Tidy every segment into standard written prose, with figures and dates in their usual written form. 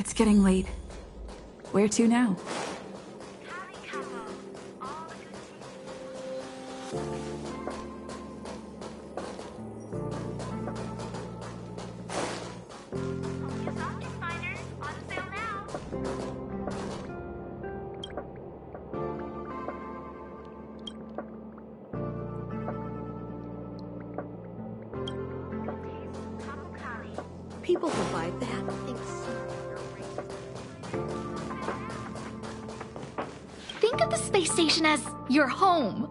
It's getting late. Where to now? People who buy that think Think of the space station as your home.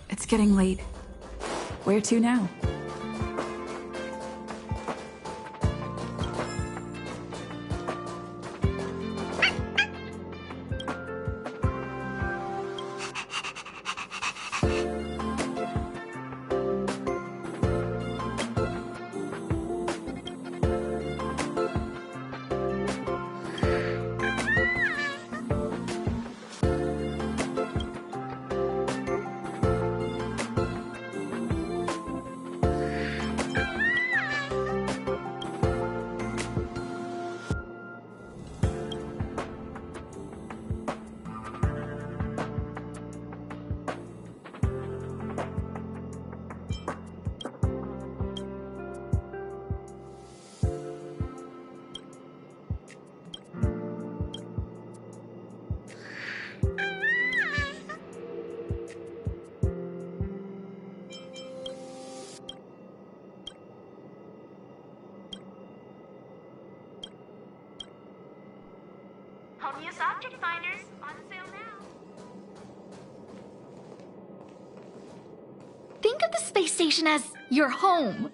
It's getting late. Where to now? Home-use object finders on sale now. Think of the space station as your home.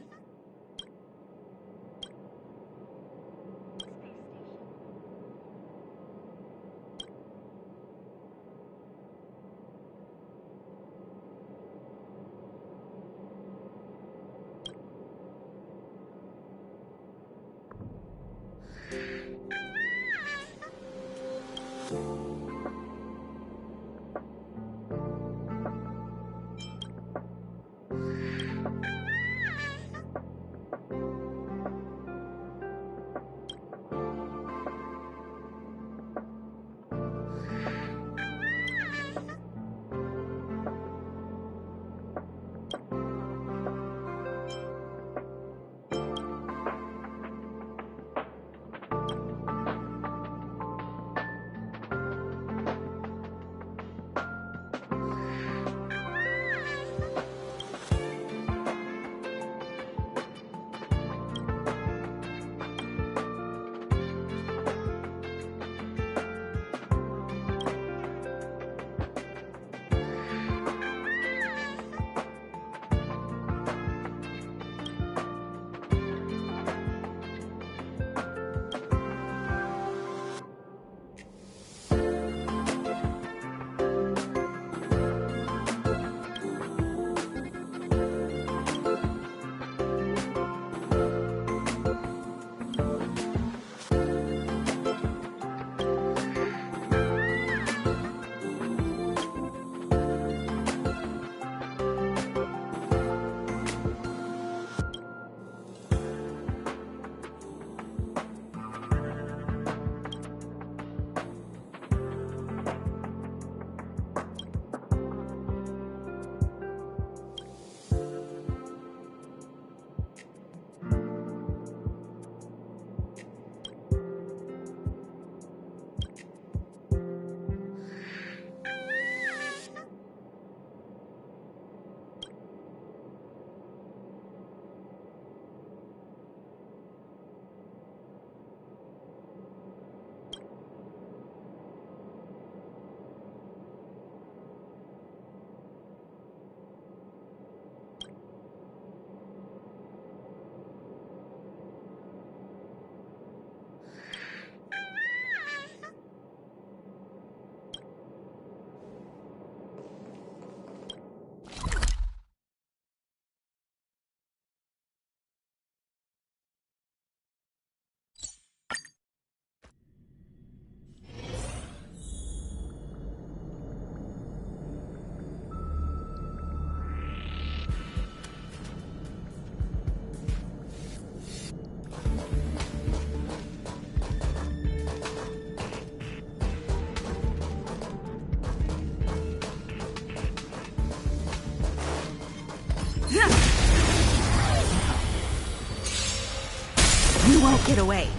get away.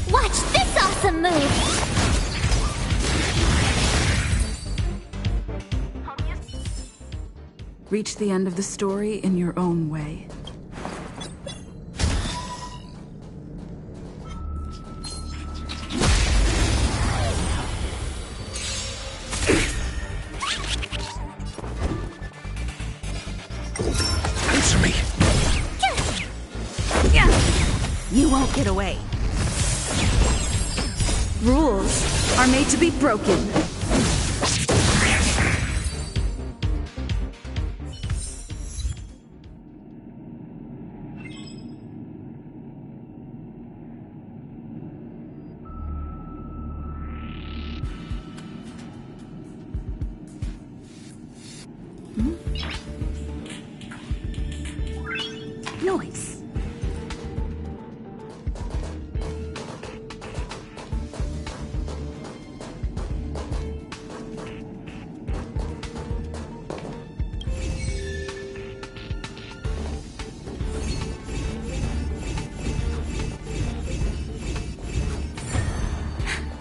Watch this awesome move! Reach the end of the story in your own way. Answer me! You won't get away. Rules are made to be broken. Noise.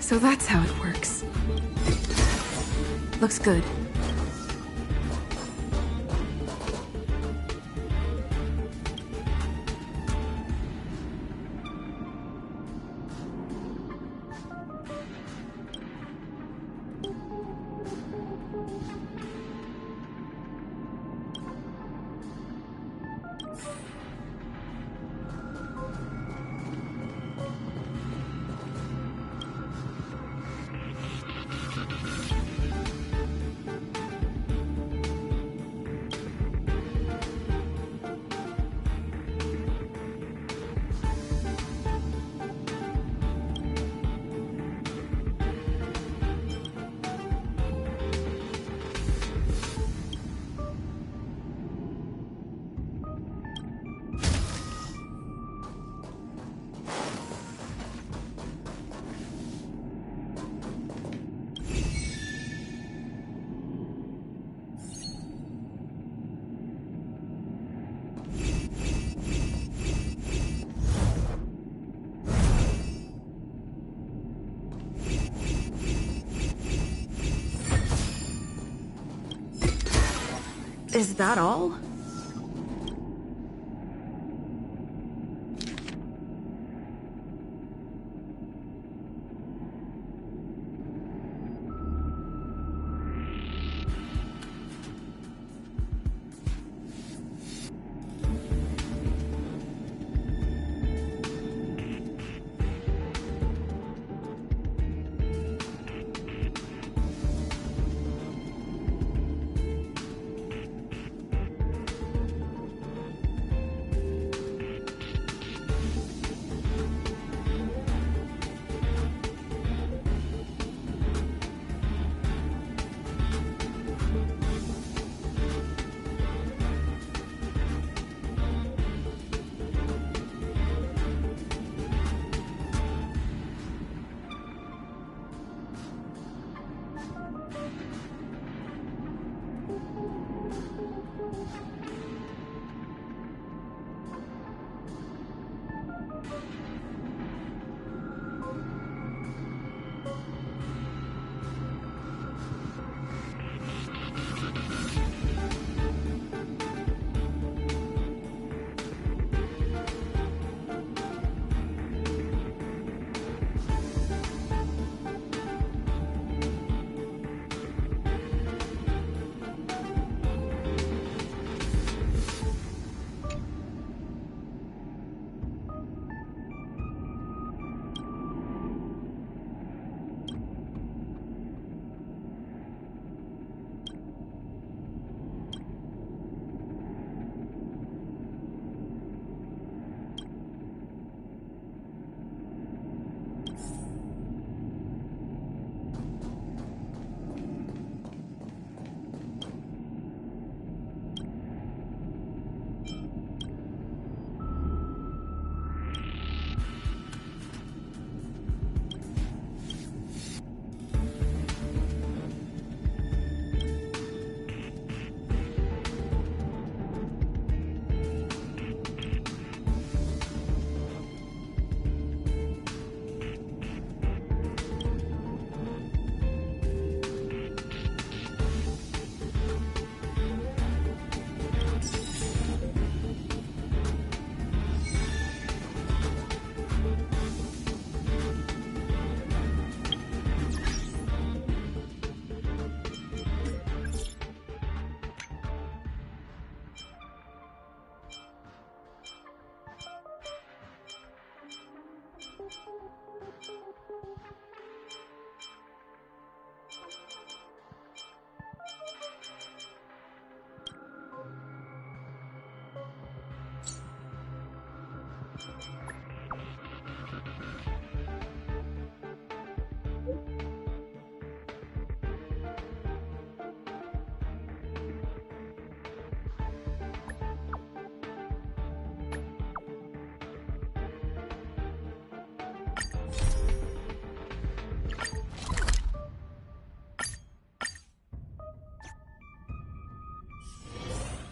So that's how it works. Looks good. Is that all?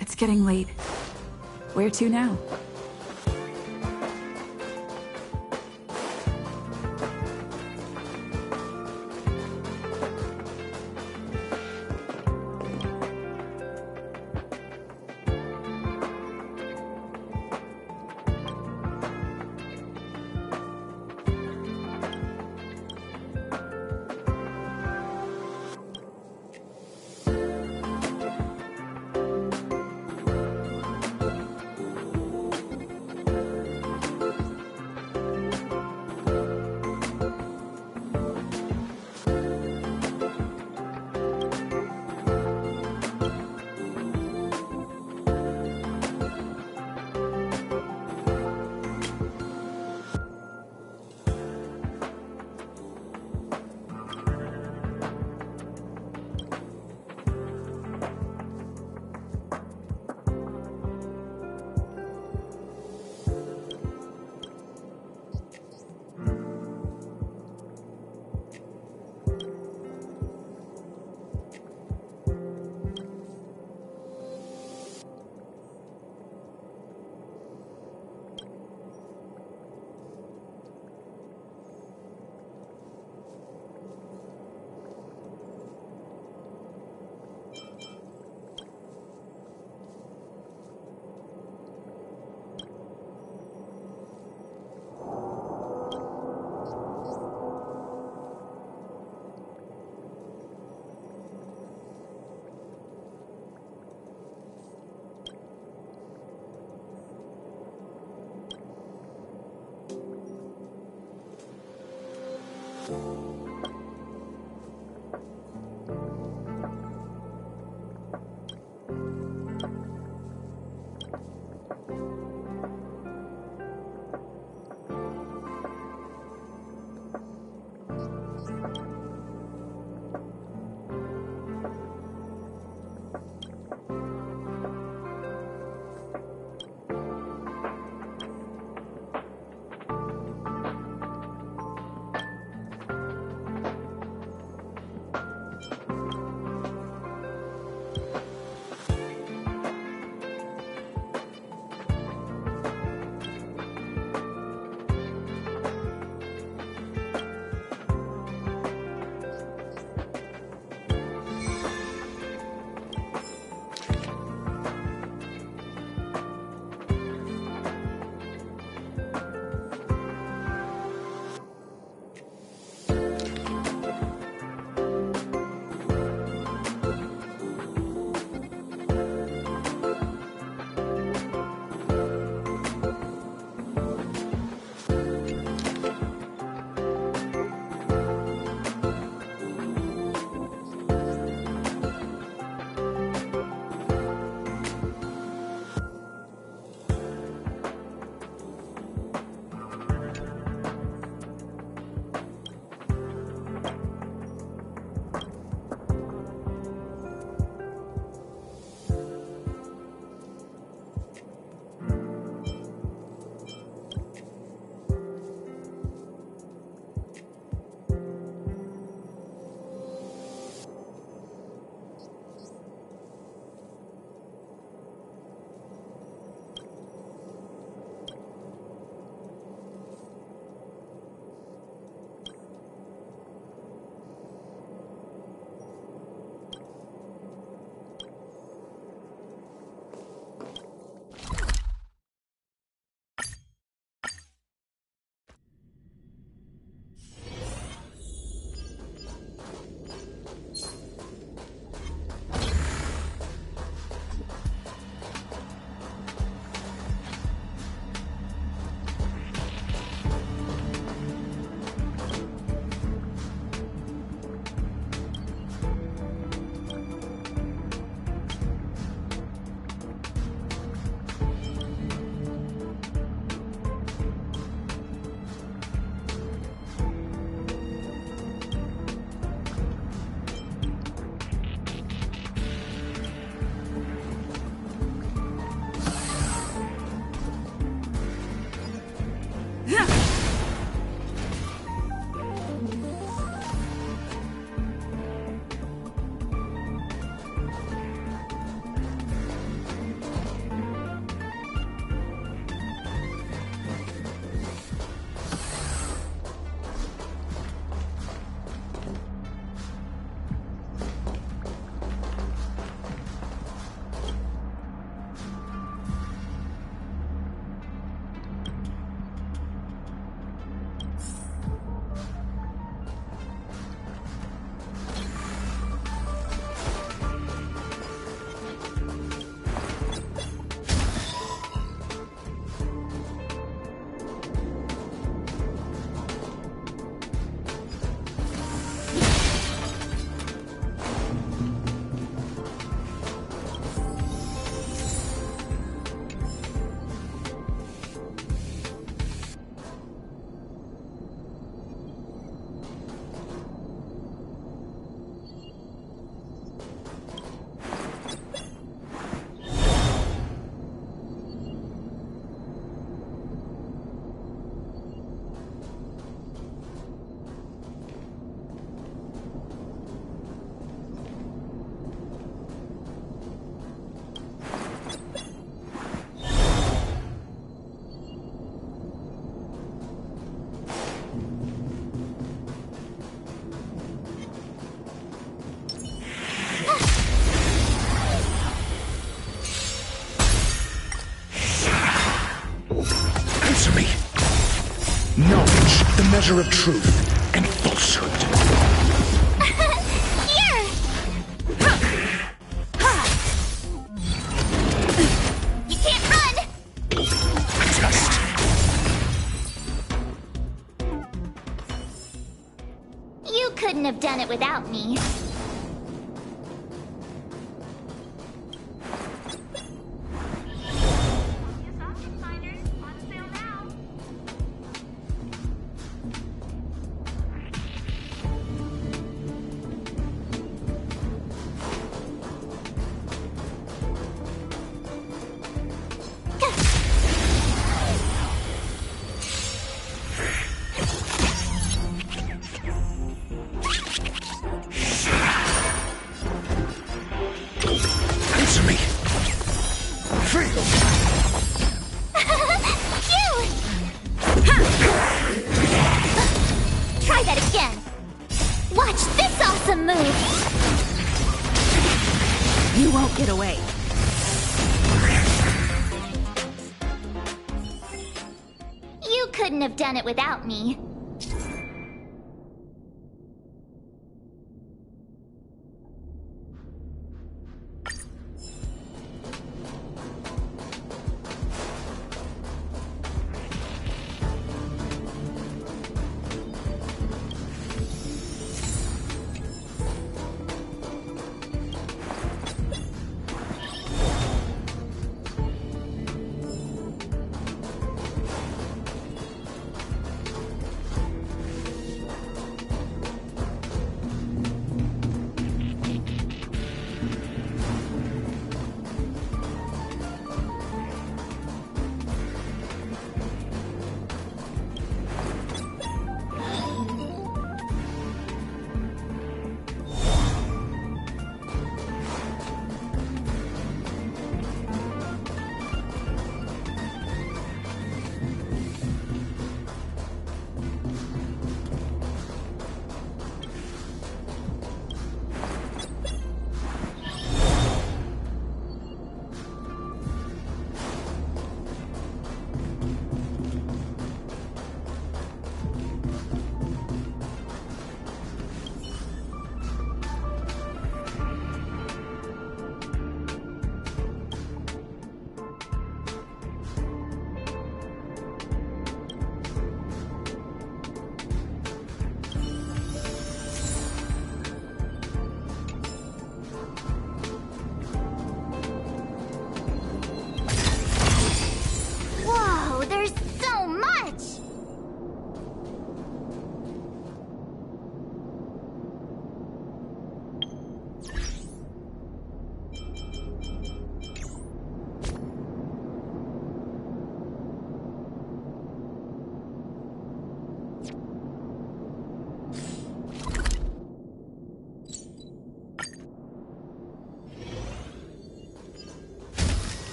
It's getting late. Where to now? measure of truth and falsehood. Here! You can't run! Test. You couldn't have done it without me. Answer me. Fail. Try that again. Watch this awesome move. You won't get away. You couldn't have done it without me. Whoa, there's so much!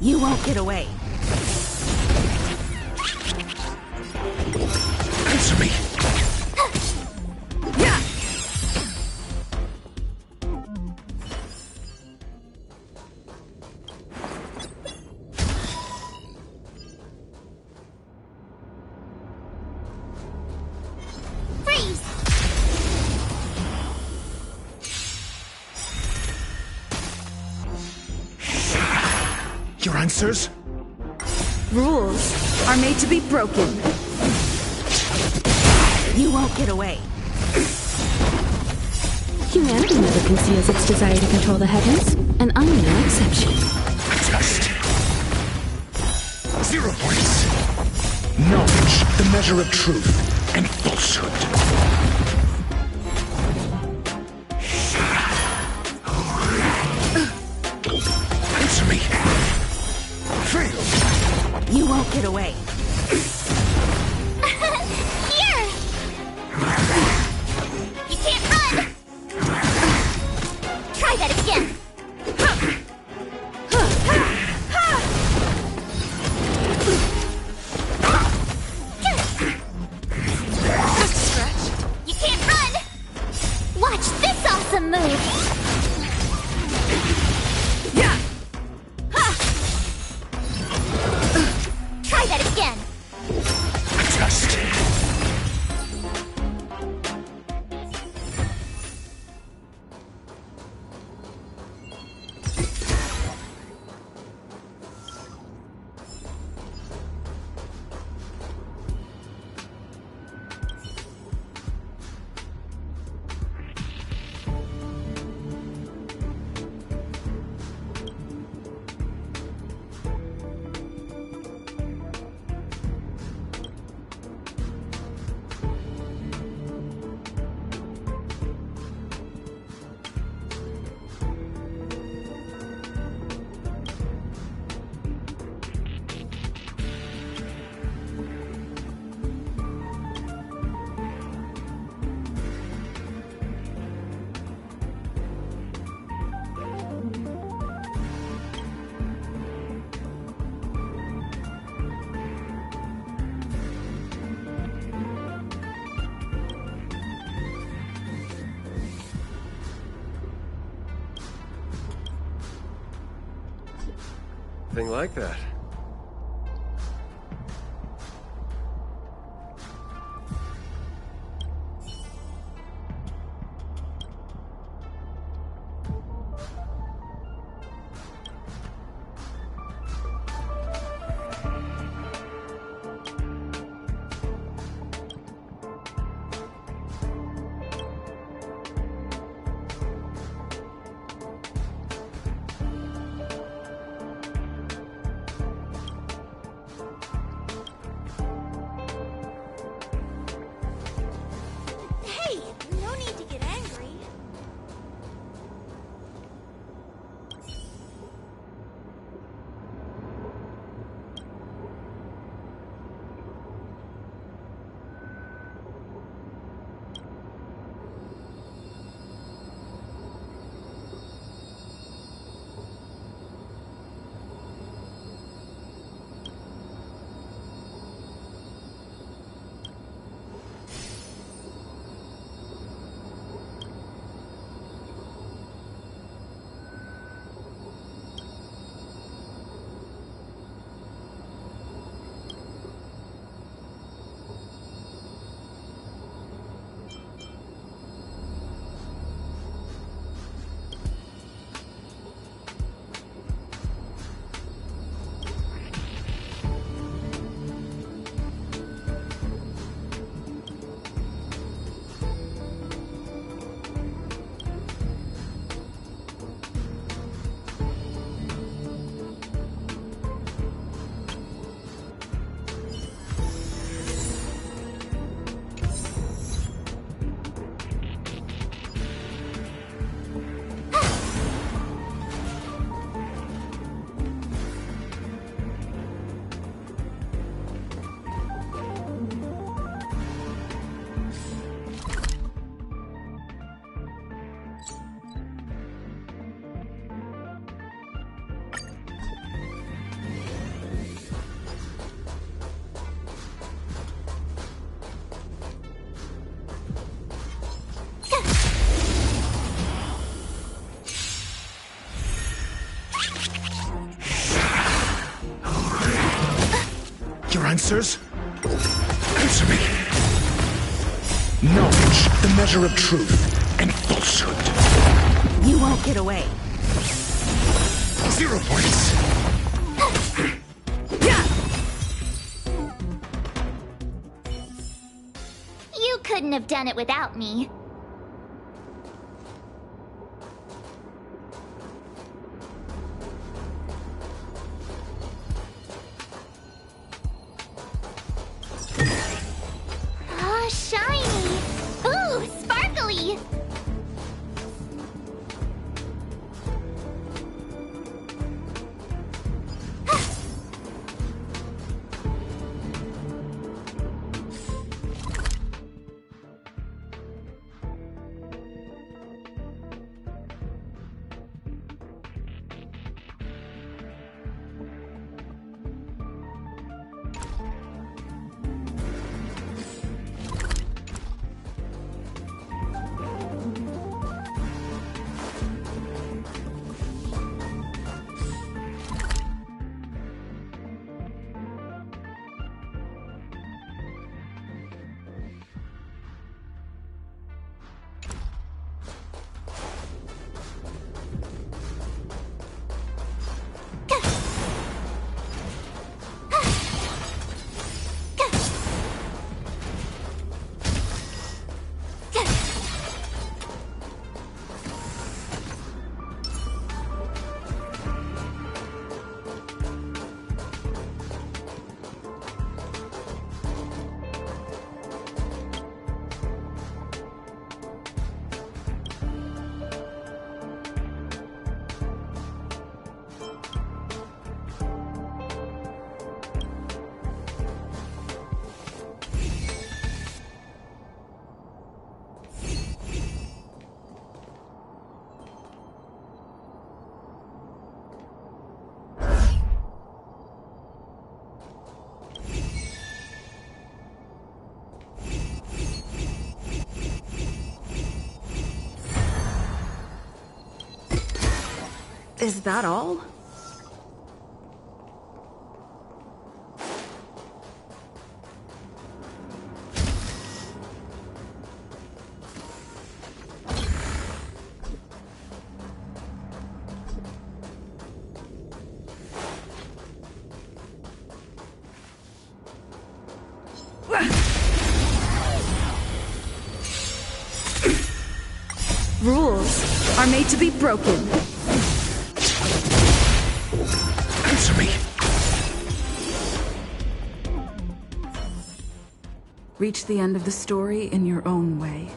You won't get away. Answer me. Yeah. Freeze! Your answers? Rules are made to be broken. You won't get away. Humanity never conceals its desire to control the heavens, and I'm no exception. Test. 0 points. Knowledge, the measure of truth and falsehood. Answer me. Fail. You won't get away. Here! You can't run! Try that again. Just a stretch. You can't run! Watch this awesome move! anything like that. Hey, no need to get angry. Your answers? Answer me. Knowledge, the measure of truth and falsehood. You won't get away. 0 points. You couldn't have done it without me. Ah, shiny! Ooh, sparkly! Is that all? Rules are made to be broken. Answer me. Reach the end of the story in your own way.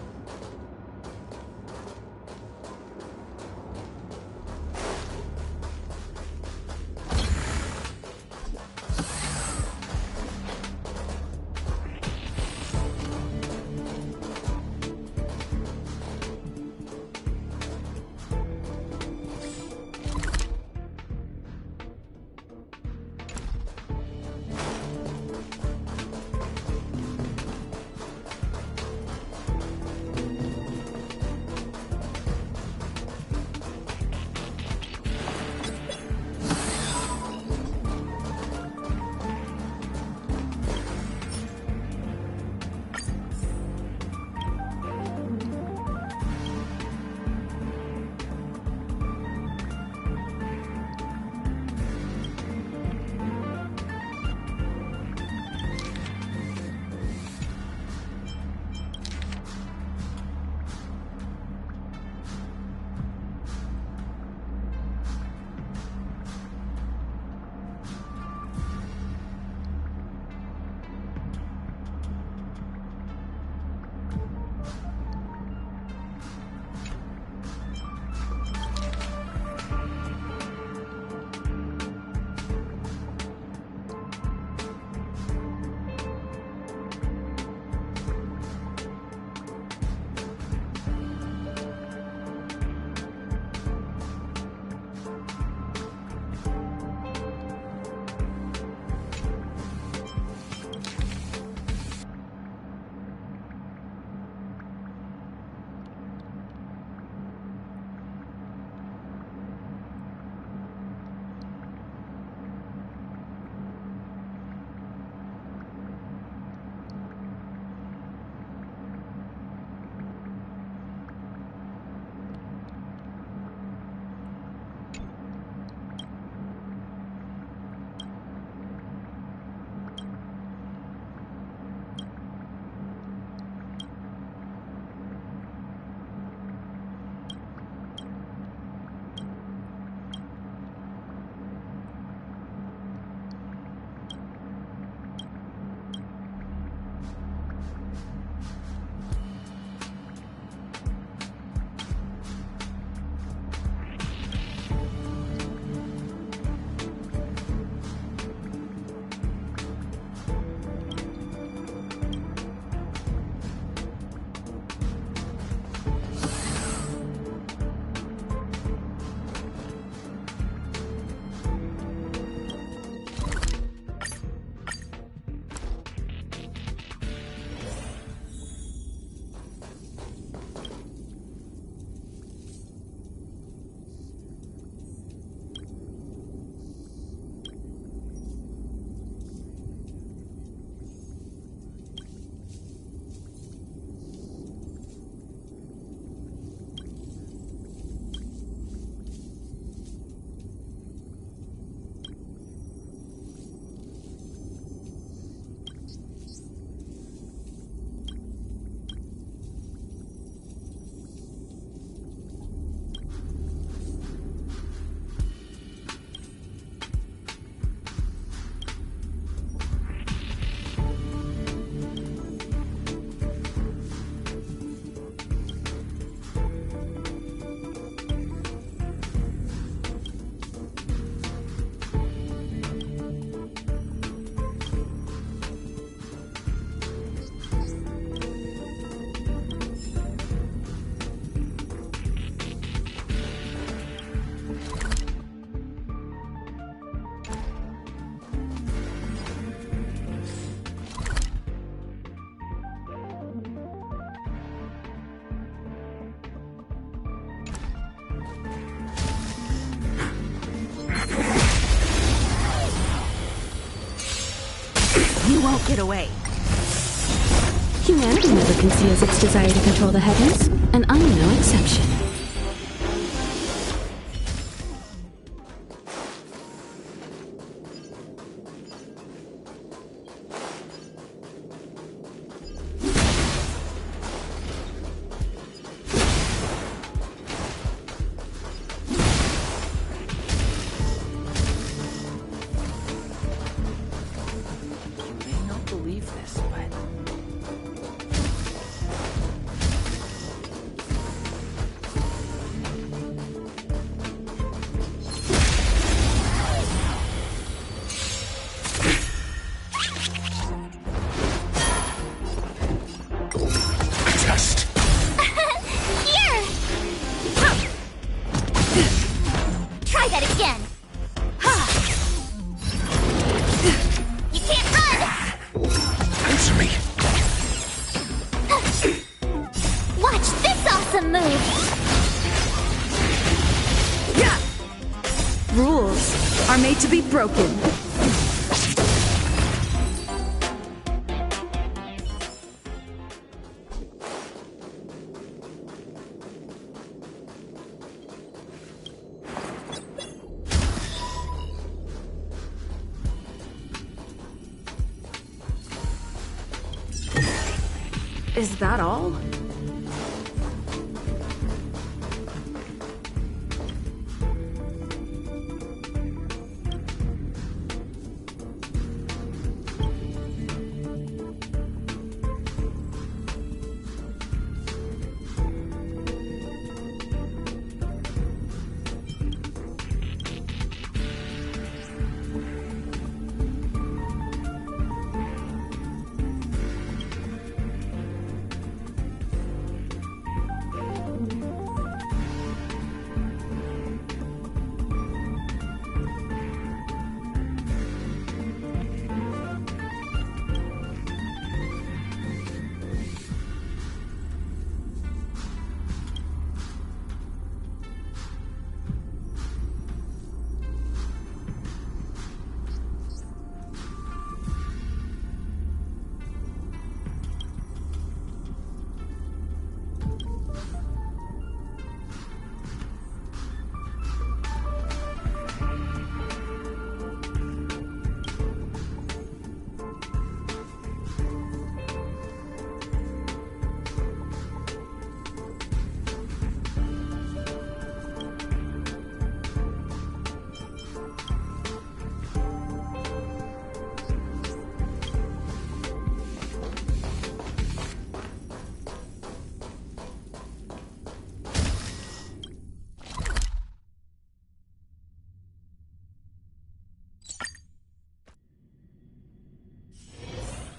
You won't get away. Humanity never conceals its desire to control the heavens, and I'm no exception. Watch this awesome move! Yeah! Rules are made to be broken. Is that all?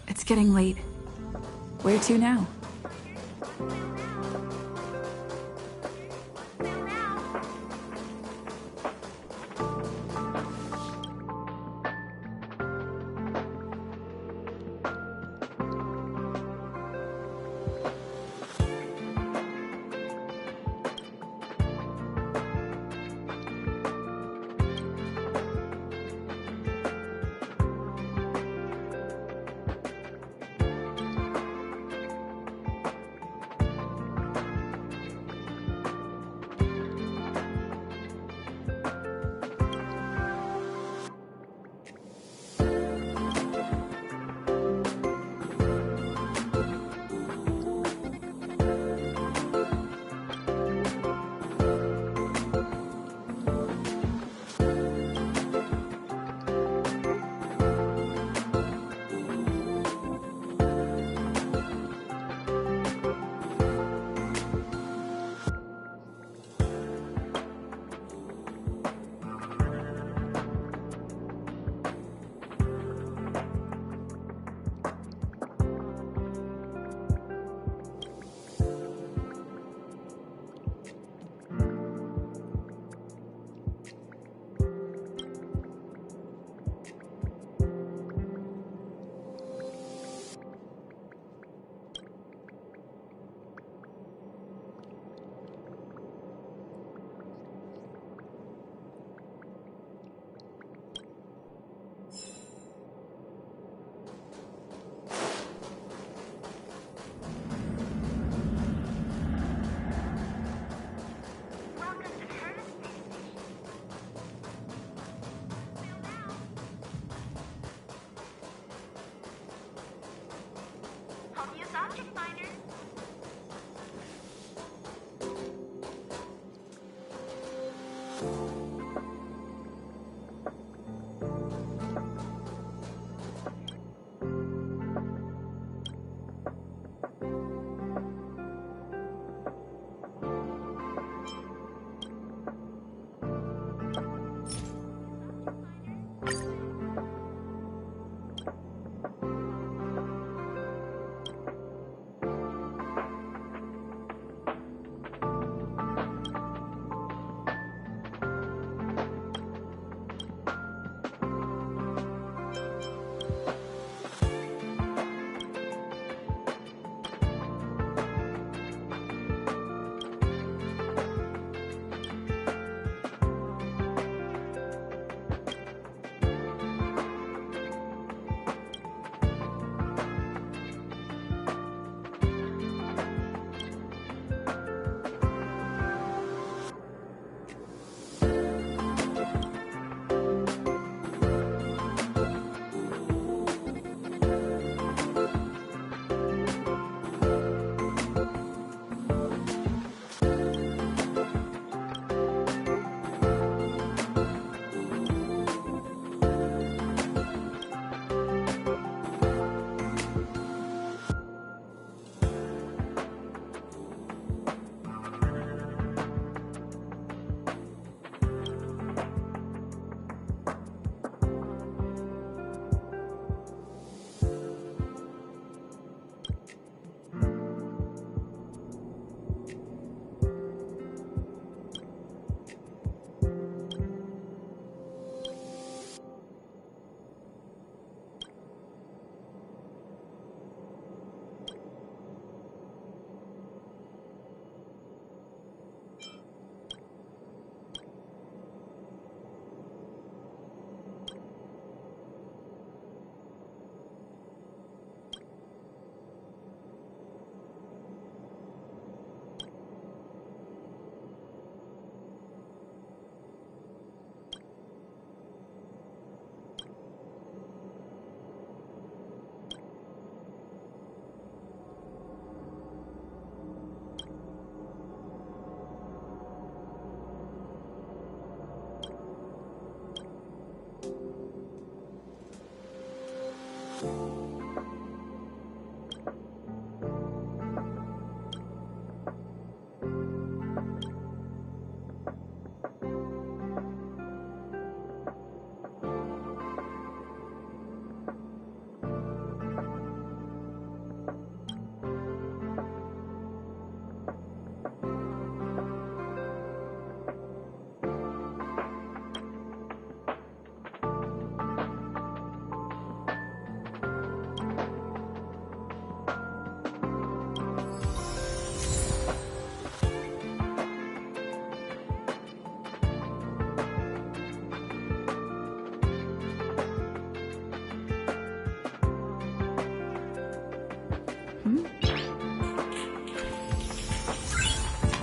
It's getting late. Where to now?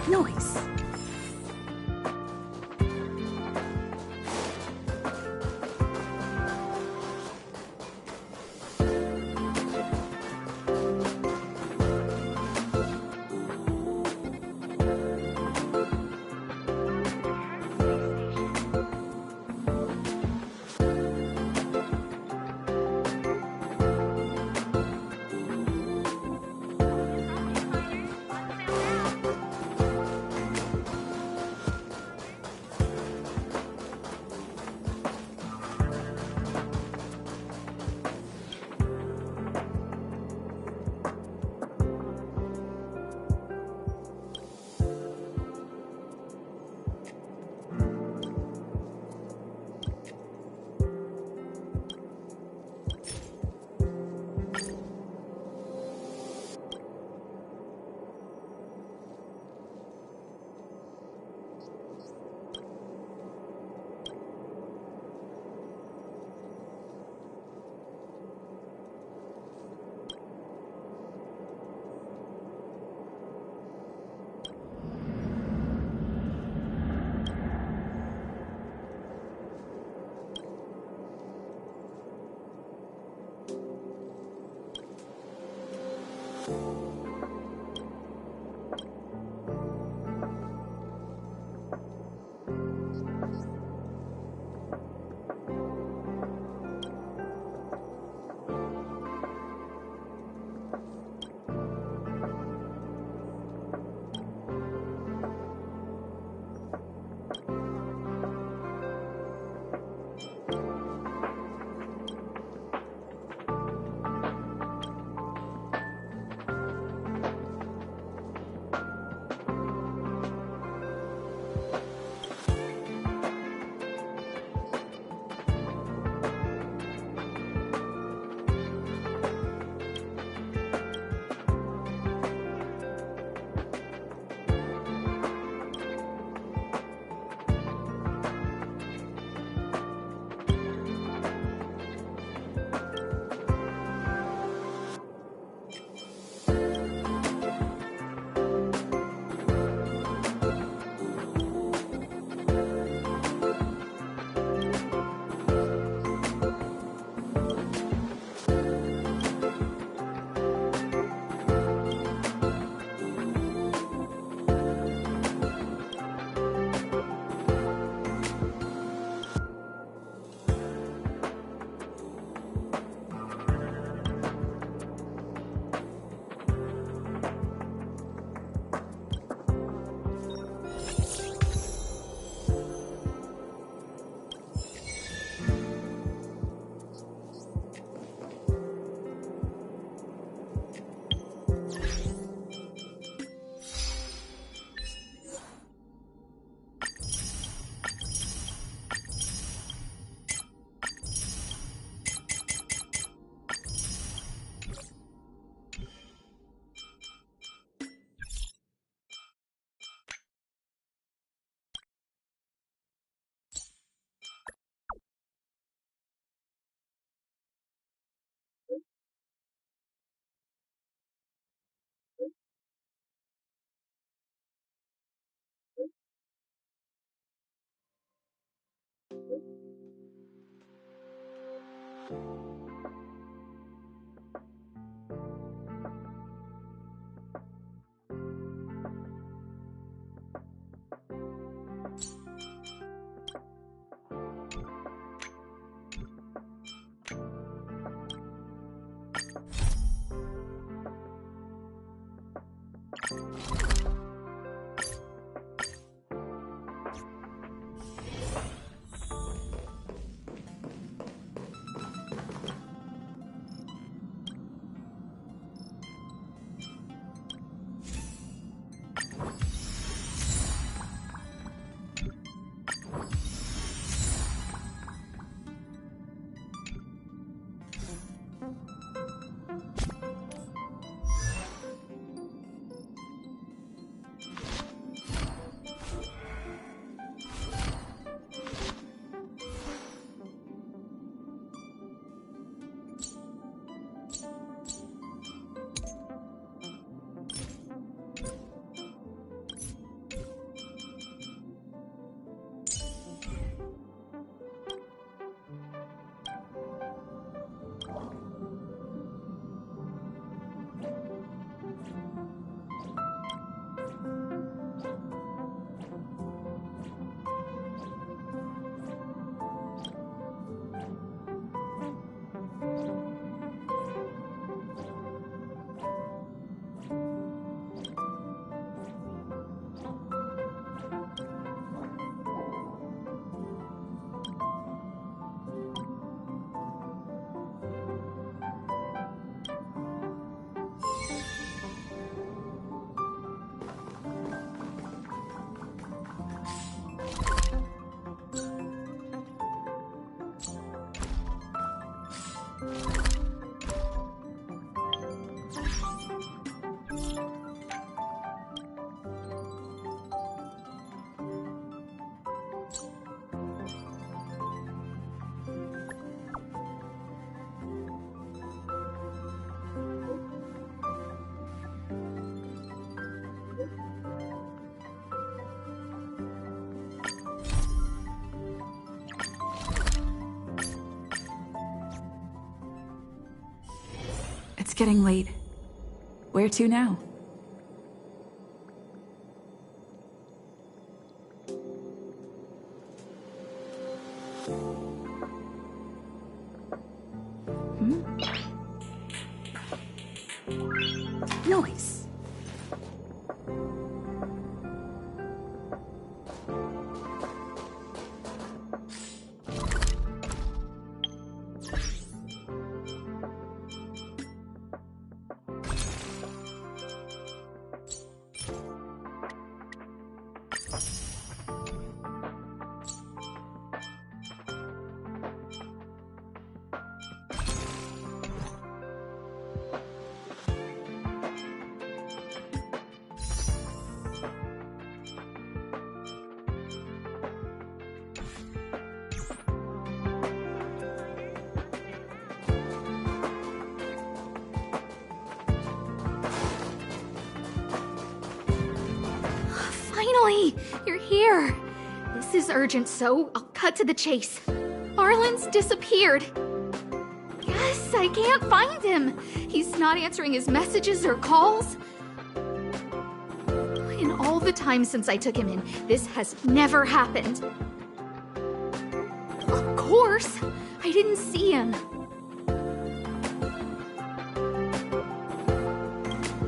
noise? It's getting late. Where to now? Noise. Finally! You're here! This is urgent, so I'll cut to the chase. Arlen's disappeared. Yes, I can't find him. He's not answering his messages or calls. In all the time since I took him in, this has never happened. Of course! I didn't see him.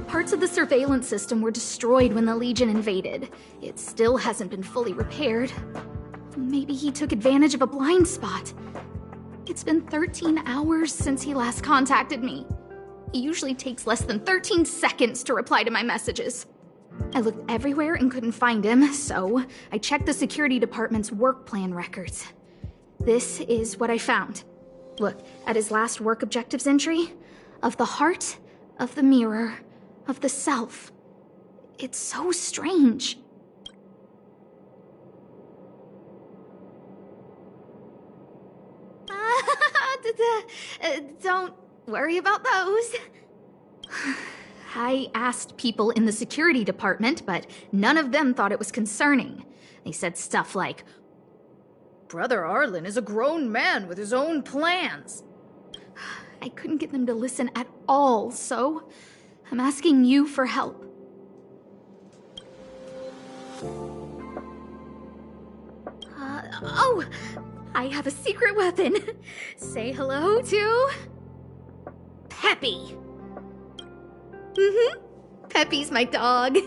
Parts of the surveillance system were destroyed when the Legion invaded. It still hasn't been fully repaired. Maybe he took advantage of a blind spot. It's been 13 hours since he last contacted me. He usually takes less than 13 seconds to reply to my messages. I looked everywhere and couldn't find him, so I checked the security department's work plan records. This is what I found. Look at his last work objectives entry. Of the heart, of the mirror, of the self. It's so strange. Don't worry about those. I asked people in the security department, but none of them thought it was concerning. They said stuff like, "Brother Arlen is a grown man with his own plans." I couldn't get them to listen at all, so I'm asking you for help. Oh! I have a secret weapon. Say hello to... Peppy. Peppy's my dog.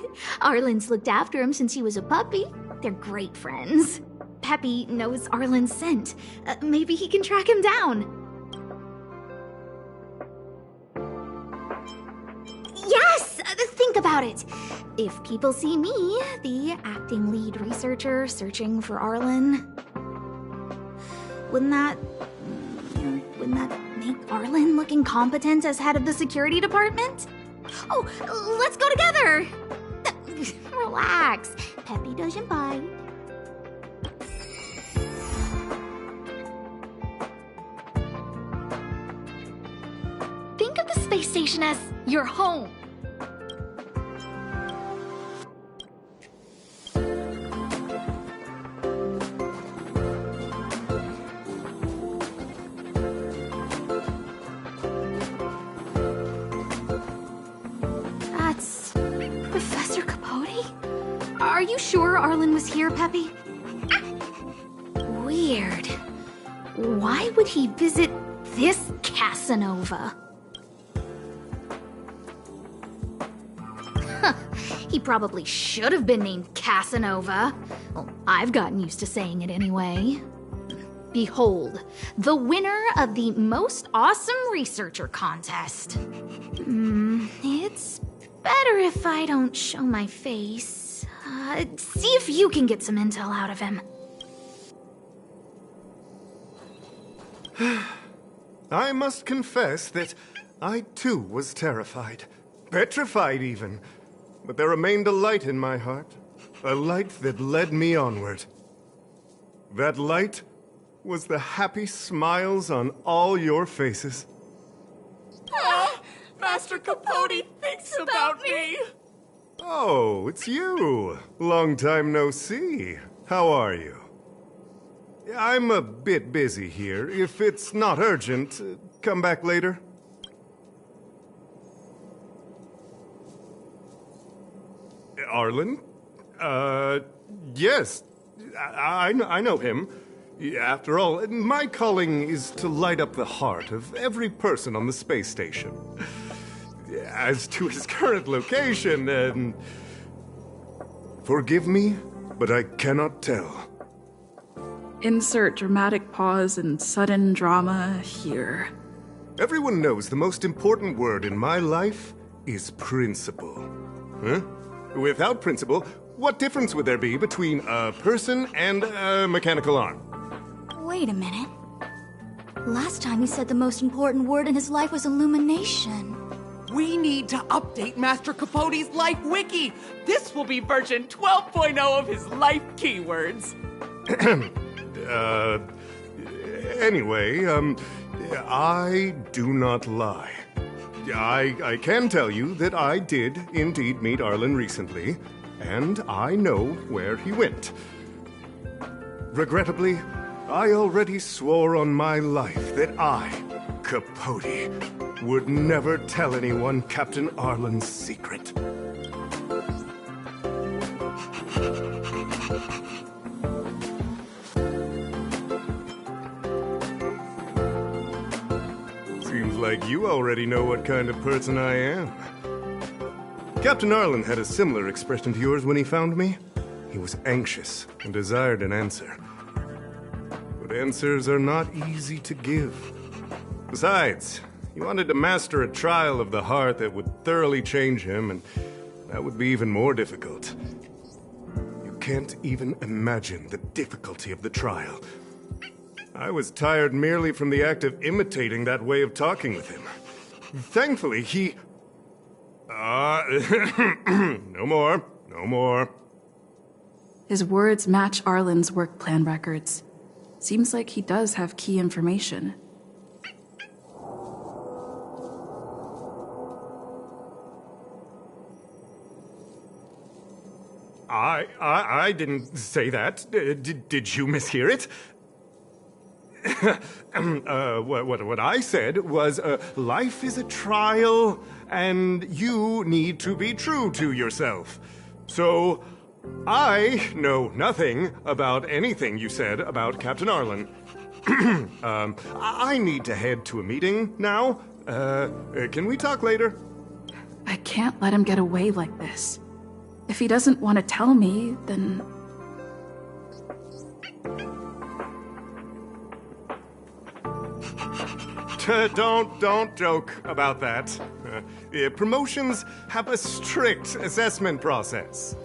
Arlen's looked after him since he was a puppy. They're great friends. Peppy knows Arlen's scent. Maybe he can track him down. Yes! Think about it. If people see me, the acting lead researcher searching for Arlen, wouldn't that make Arlen look incompetent as head of the security department? Oh, let's go together! Relax. Peppy doesn't bite. Think of the space station as your home. That's Professor Capote? Are you sure Arlen was here, Peppy? Weird. Why would he visit this Casanova? He probably should have been named Casanova. Well, I've gotten used to saying it anyway. Behold, the winner of the Most Awesome Researcher contest. It's better if I don't show my face. See if you can get some intel out of him. I must confess that I too was terrified. Petrified even. But there remained a light in my heart. A light that led me onward. That light was the happy smiles on all your faces. Master Capote thinks about me! Oh, it's you. Long time no see. How are you? I'm a bit busy here. If it's not urgent, come back later. Arlen? Yes. I know him. After all, my calling is to light up the heart of every person on the space station. As to his current location, forgive me, but I cannot tell. Insert dramatic pause and sudden drama here. Everyone knows the most important word in my life is principle. Huh? Without principle, what difference would there be between a person and a mechanical arm? Wait a minute. Last time he said the most important word in his life was illumination. We need to update Master Capote's Life Wiki. This will be version 12.0 of his life keywords. Anyway, I do not lie. I can tell you that I did indeed meet Arlen recently, and I know where he went. Regrettably, I already swore on my life that I, Capote, would never tell anyone Captain Arlen's secret. Seems like you already know what kind of person I am. Captain Arlen had a similar expression to yours when he found me. He was anxious and desired an answer. But answers are not easy to give. Besides, he wanted to master a trial of the heart that would thoroughly change him, and that would be even more difficult. You can't even imagine the difficulty of the trial. I was tired merely from the act of imitating that way of talking with him. Thankfully, he... no more. His words match Arlen's work plan records. Seems like he does have key information. I didn't say that. Did you mishear it? What I said was, life is a trial, and you need to be true to yourself. So, I know nothing about anything you said about Captain Arlen. I need to head to a meeting now. Can we talk later? I can't let him get away like this. If he doesn't want to tell me, then... Don't joke about that. Promotions have a strict assessment process.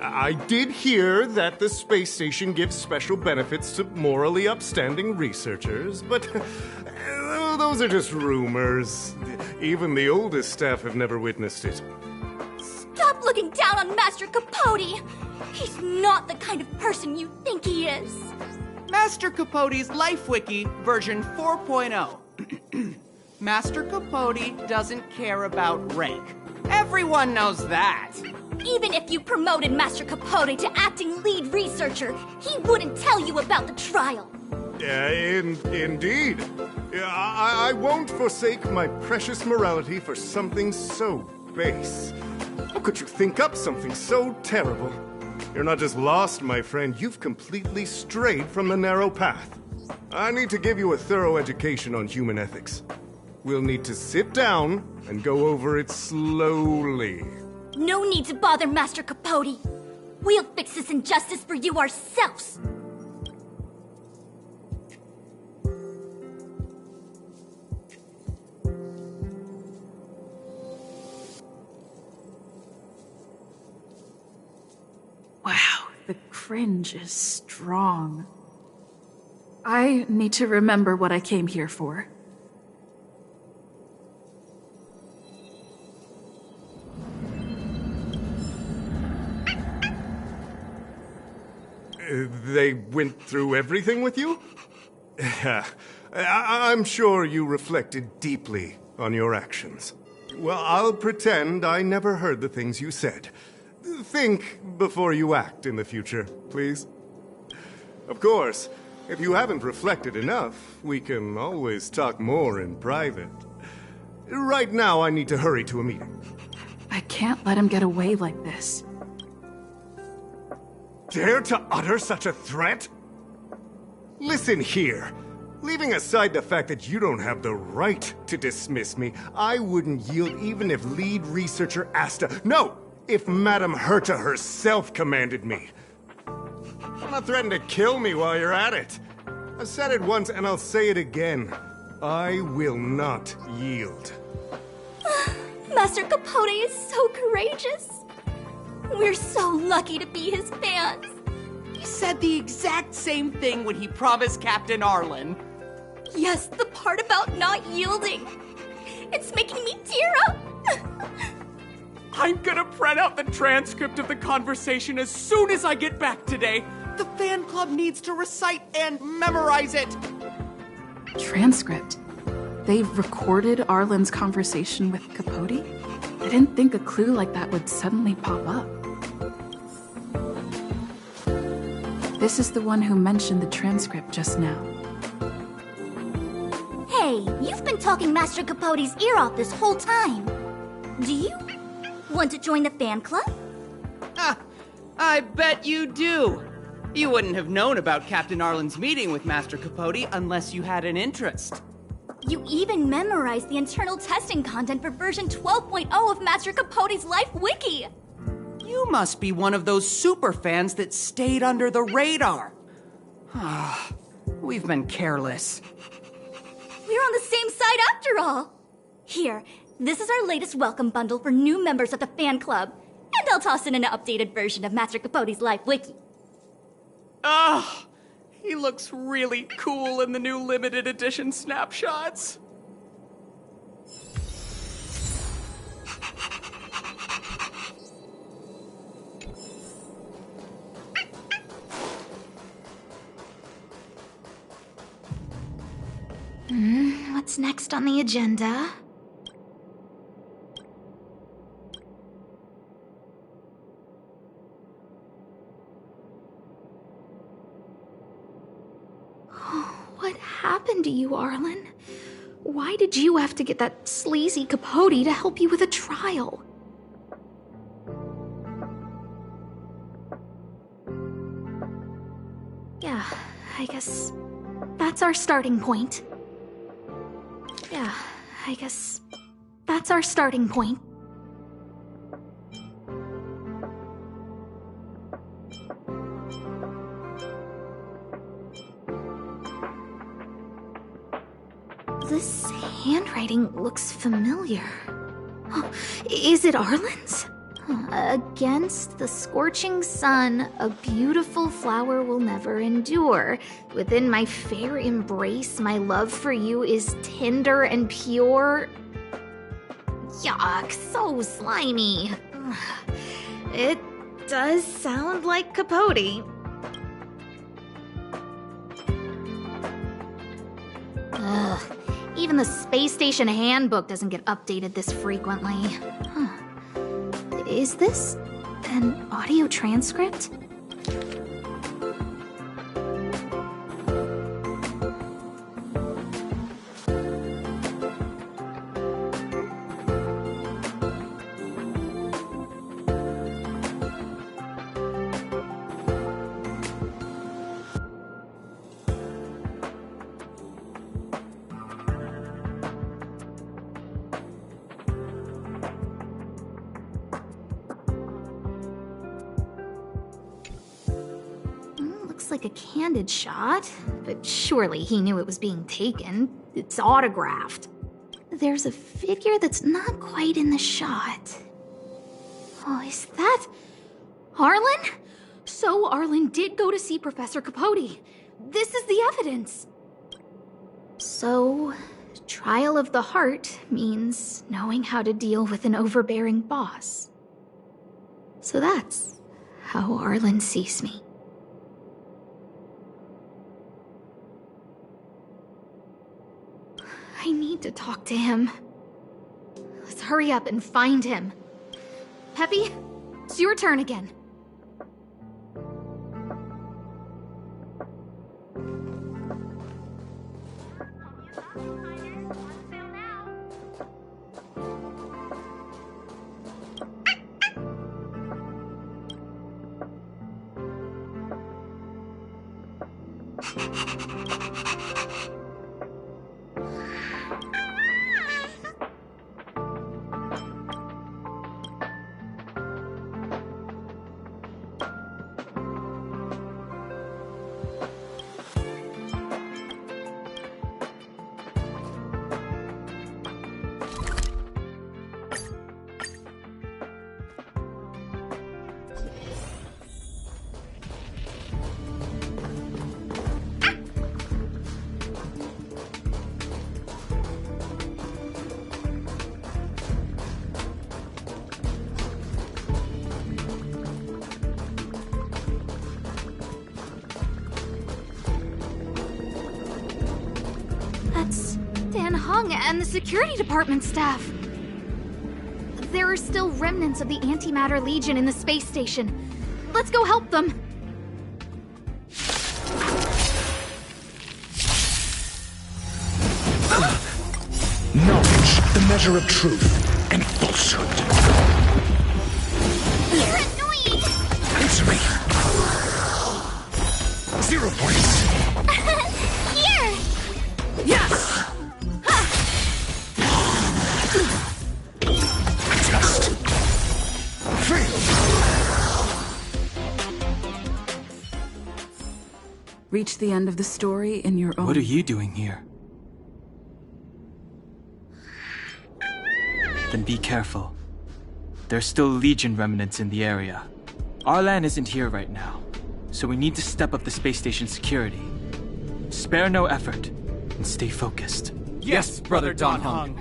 I did hear that the space station gives special benefits to morally upstanding researchers, but those are just rumors. Even the oldest staff have never witnessed it. Stop looking down on Master Capote! He's not the kind of person you think he is. Master Capote's Life Wiki version 4.0. Master Capote doesn't care about rank. Everyone knows that. Even if you promoted Master Capote to acting lead researcher, he wouldn't tell you about the trial. Indeed. I won't forsake my precious morality for something so base. How could you think up something so terrible? You're not just lost, my friend. You've completely strayed from the narrow path. I need to give you a thorough education on human ethics. We'll need to sit down and go over it slowly. No need to bother Master Capote. We'll fix this injustice for you ourselves. Wow, the cringe is strong. I need to remember what I came here for. They went through everything with you? I'm sure you reflected deeply on your actions. Well, I'll pretend I never heard the things you said. Think before you act in the future, please. Of course, if you haven't reflected enough, we can always talk more in private. Right now, I need to hurry to a meeting. I can't let him get away like this. Dare to utter such a threat? Listen here. Leaving aside the fact that you don't have the right to dismiss me, I wouldn't yield even if lead researcher Asta... No! If Madame Herta herself commanded me. Do not threaten to kill me while you're at it. I've said it once and I'll say it again. I will not yield. Master Capote is so courageous. We're so lucky to be his fans. He said the exact same thing when he promised Captain Arlen. Yes, the part about not yielding. It's making me tear up. I'm gonna print out the transcript of the conversation as soon as I get back today. The fan club needs to recite and memorize it. Transcript? They recorded Arlen's conversation with Capote? I didn't think a clue like that would suddenly pop up. This is the one who mentioned the transcript just now. Hey, you've been talking Master Capote's ear off this whole time. Do you want to join the fan club? I bet you do. You wouldn't have known about Captain Arlen's meeting with Master Capote unless you had an interest. You even memorized the internal testing content for version 12.0 of Master Capote's Life Wiki. You must be one of those super fans that stayed under the radar. We've been careless. We're on the same side after all. Here, this is our latest welcome bundle for new members of the fan club. And I'll toss in an updated version of Master Capote's Life Wiki. He looks really cool in the new limited edition snapshots. What's next on the agenda? What happened to you, Arlen? Why did you have to get that sleazy Capote to help you with a trial? Yeah, I guess that's our starting point. Yeah, I guess that's our starting point. This handwriting looks familiar. Is it Arlen's? Against the scorching sun, a beautiful flower will never endure. Within my fair embrace, my love for you is tender and pure. Yuck, so slimy. It does sound like Capote. Ugh, even the space station handbook doesn't get updated this frequently. Is this an audio transcript? Looks like a candid shot, but surely he knew it was being taken. It's autographed. There's a figure that's not quite in the shot. Oh, is that Arlen? So Arlen did go to see Professor Capote. This is the evidence. So, trial of the heart means knowing how to deal with an overbearing boss. So that's how Arlen sees me. I need to talk to him. Let's hurry up and find him. Peppy, it's your turn again. That's Dan Hung and the security department staff. There are still remnants of the Antimatter Legion in the space station. Let's go help them. Knowledge, the measure of truth and falsehood. You're annoying! Answer me. 0 points. Here! Yes! Test. Fail. Reach the end of the story in your own... What are you doing here? Then be careful. There's still Legion remnants in the area. Arlan isn't here right now, so we need to step up the space station security. Spare no effort, and stay focused. Yes, Brother Don Hung.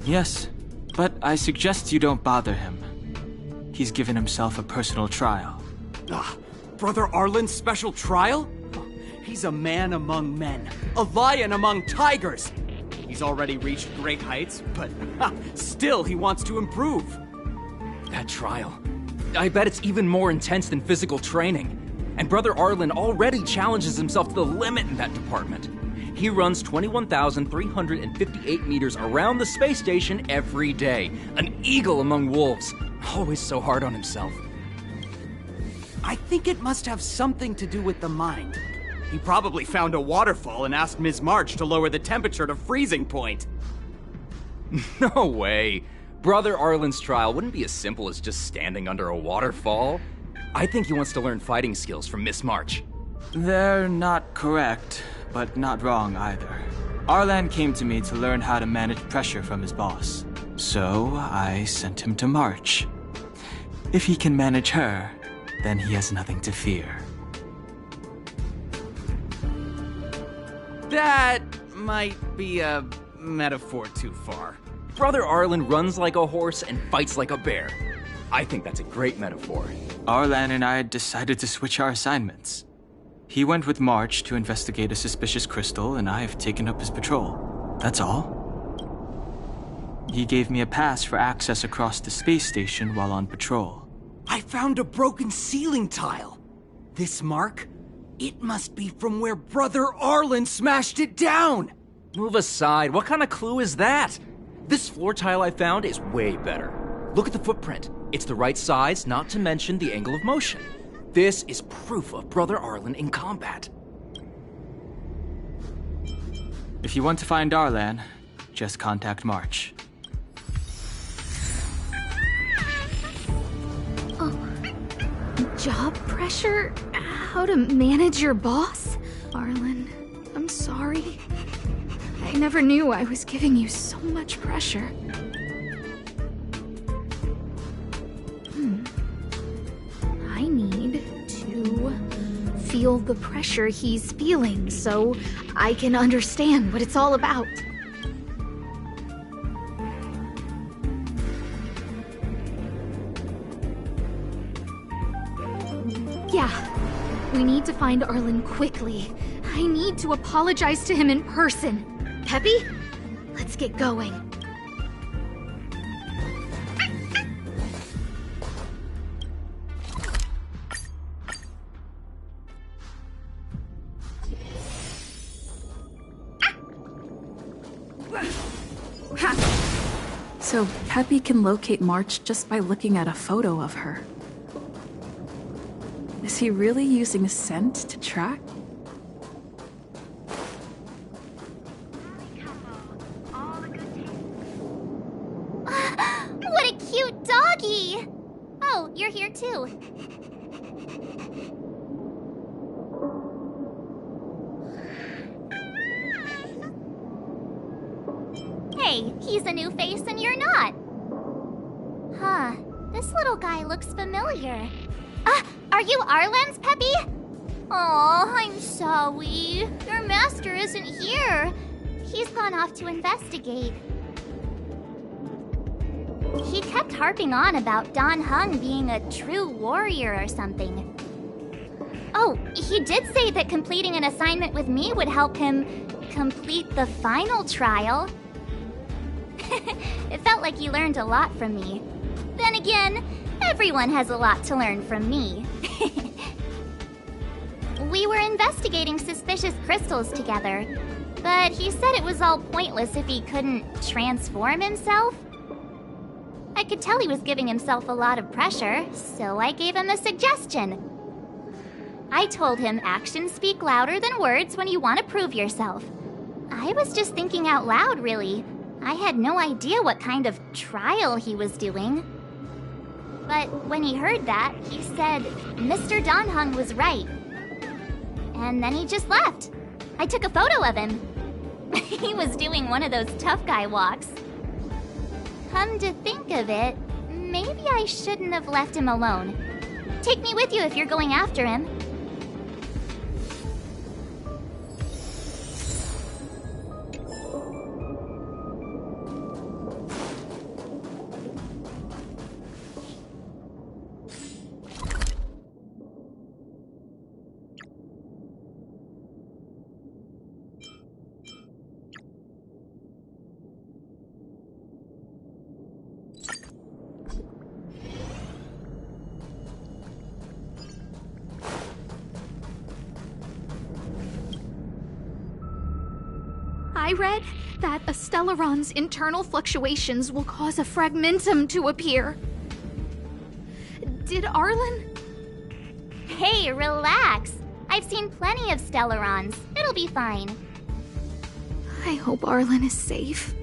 Yes, but I suggest you don't bother him. He's given himself a personal trial. Brother Arlen's special trial? He's a man among men, a lion among tigers. He's already reached great heights, but still he wants to improve. That trial. I bet it's even more intense than physical training. And Brother Arlen already challenges himself to the limit in that department. He runs 21,358 meters around the space station every day. An eagle among wolves. Always so hard on himself. I think it must have something to do with the mind. He probably found a waterfall and asked Ms. March to lower the temperature to freezing point. No way. Brother Arlen's trial wouldn't be as simple as just standing under a waterfall. I think he wants to learn fighting skills from Miss March. They're not correct, but not wrong either. Arlan came to me to learn how to manage pressure from his boss. So I sent him to March. If he can manage her, then he has nothing to fear. That might be a metaphor too far. Brother Arlen runs like a horse and fights like a bear. I think that's a great metaphor. Arlan and I decided to switch our assignments. He went with March to investigate a suspicious crystal, and I've taken up his patrol. That's all. He gave me a pass for access across the space station while on patrol. I found a broken ceiling tile. This mark? It must be from where Brother Arlen smashed it down! Move aside. What kind of clue is that? This floor tile I found is way better. Look at the footprint. It's the right size, not to mention the angle of motion. This is proof of Brother Arlen in combat. If you want to find Arlan, just contact March. Job pressure? How to manage your boss? Arlen, I'm sorry. I never knew I was giving you so much pressure. I need to feel the pressure he's feeling so I can understand what it's all about. Yeah, we need to find Arlen quickly. I need to apologize to him in person. Peppy, let's get going. So Peppy can locate March just by looking at a photo of her. Is he really using scent to track? What a cute doggy! Oh, you're here too. Hey, he's a new face and you're not. Huh, this little guy looks familiar. Are you Arlen's Peppy? Aw, I'm sorry. Your master isn't here. He's gone off to investigate. He kept harping on about Don Hung being a true warrior or something. Oh, he did say that completing an assignment with me would help him complete the final trial. It felt like he learned a lot from me. Then again, everyone has a lot to learn from me. We were investigating suspicious crystals together, but he said it was all pointless if he couldn't transform himself. I could tell he was giving himself a lot of pressure, so I gave him a suggestion. I told him actions speak louder than words when you want to prove yourself. I was just thinking out loud, really. I had no idea what kind of trial he was doing. But when he heard that, he said Mr. Don Hung was right. And then he just left. I took a photo of him. He was doing one of those tough guy walks. Come to think of it, maybe I shouldn't have left him alone. Take me with you if you're going after him. I read that a Stellaron's internal fluctuations will cause a fragmentum to appear. Did Arlen? Hey, relax. I've seen plenty of Stellarons. It'll be fine. I hope Arlen is safe.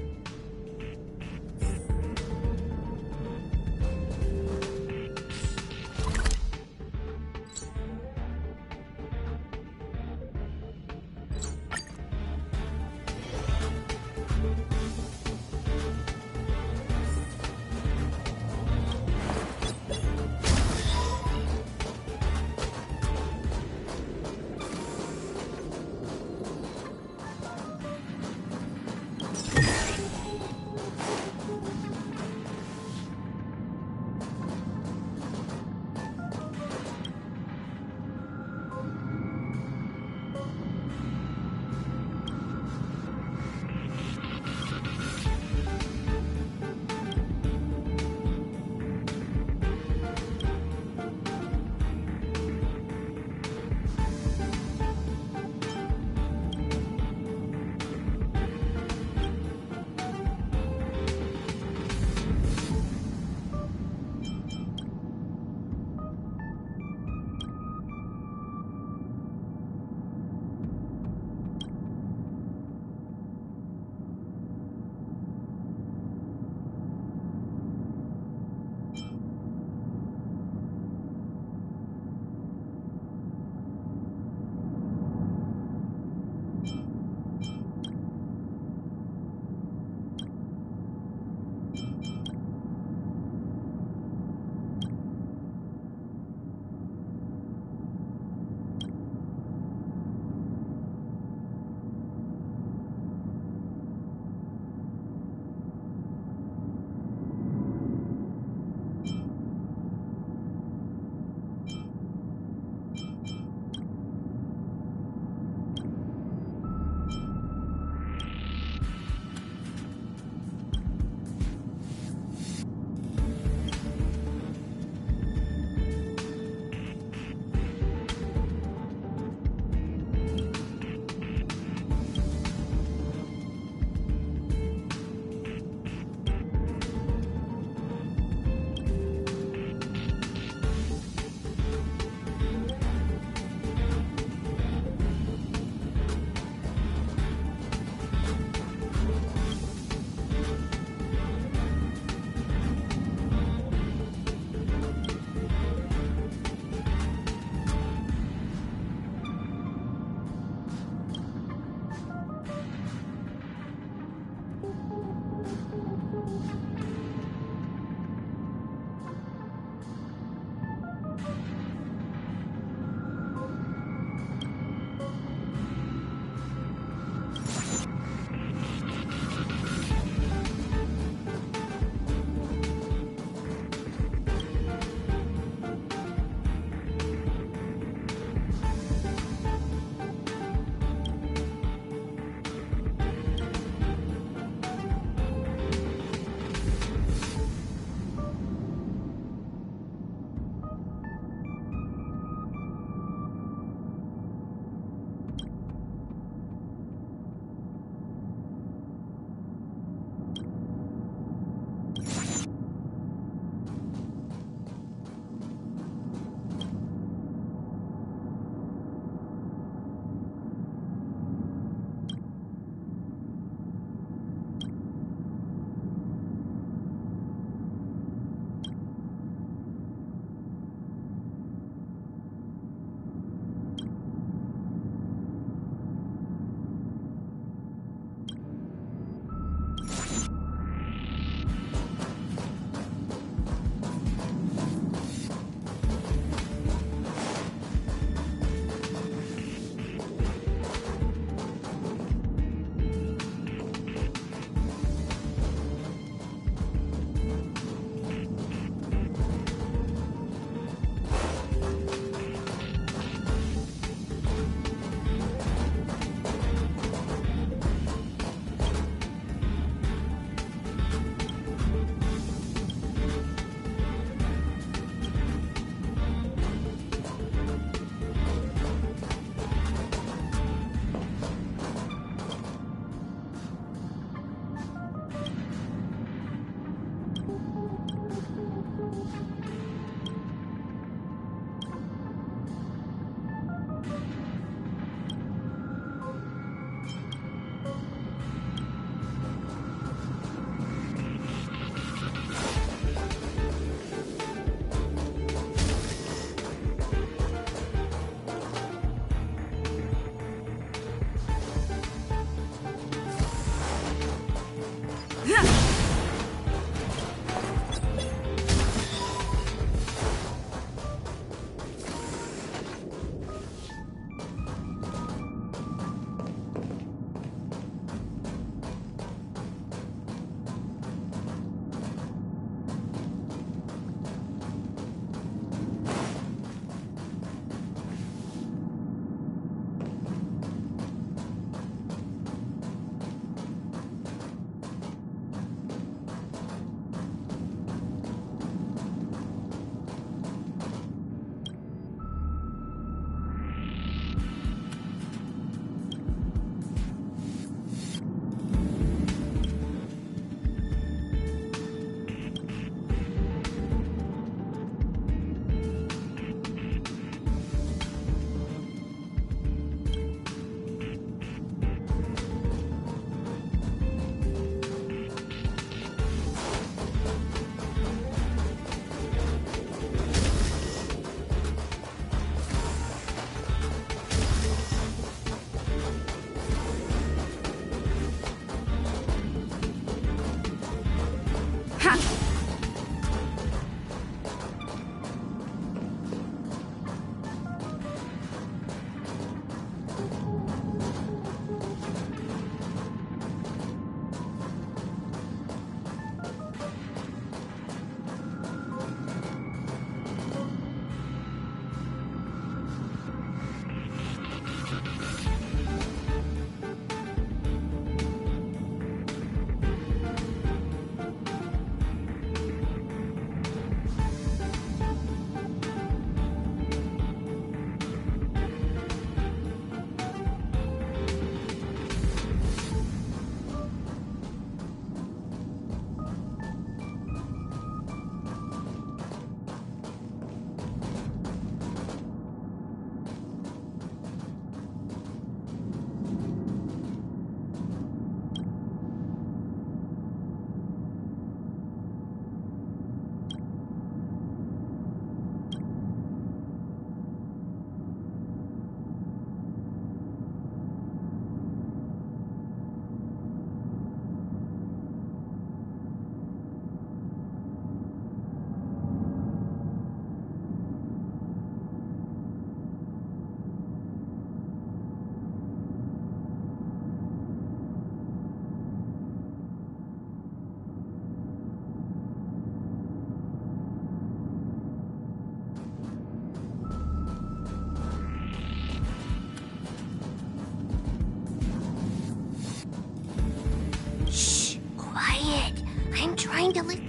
to listen.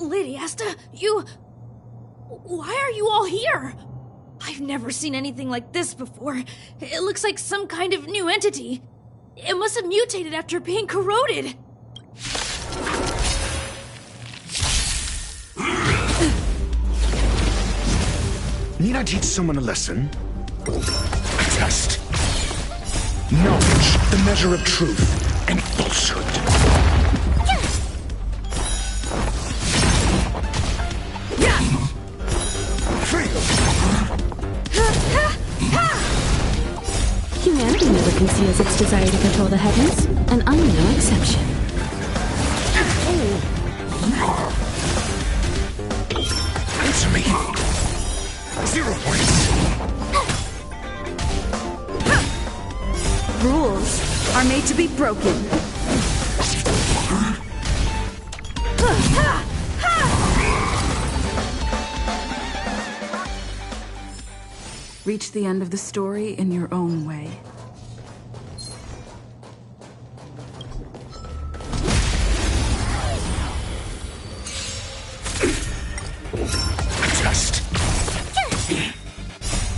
Lady Asta, you... Why are you all here? I've never seen anything like this before. It looks like some kind of new entity. It must have mutated after being corroded. Need I teach someone a lesson? Test. Knowledge, the measure of truth and falsehood. Humanity never conceals its desire to control the heavens, and I'm no exception. Answer me. 0 points. Rules are made to be broken. Reach the end of the story in your own way. Test.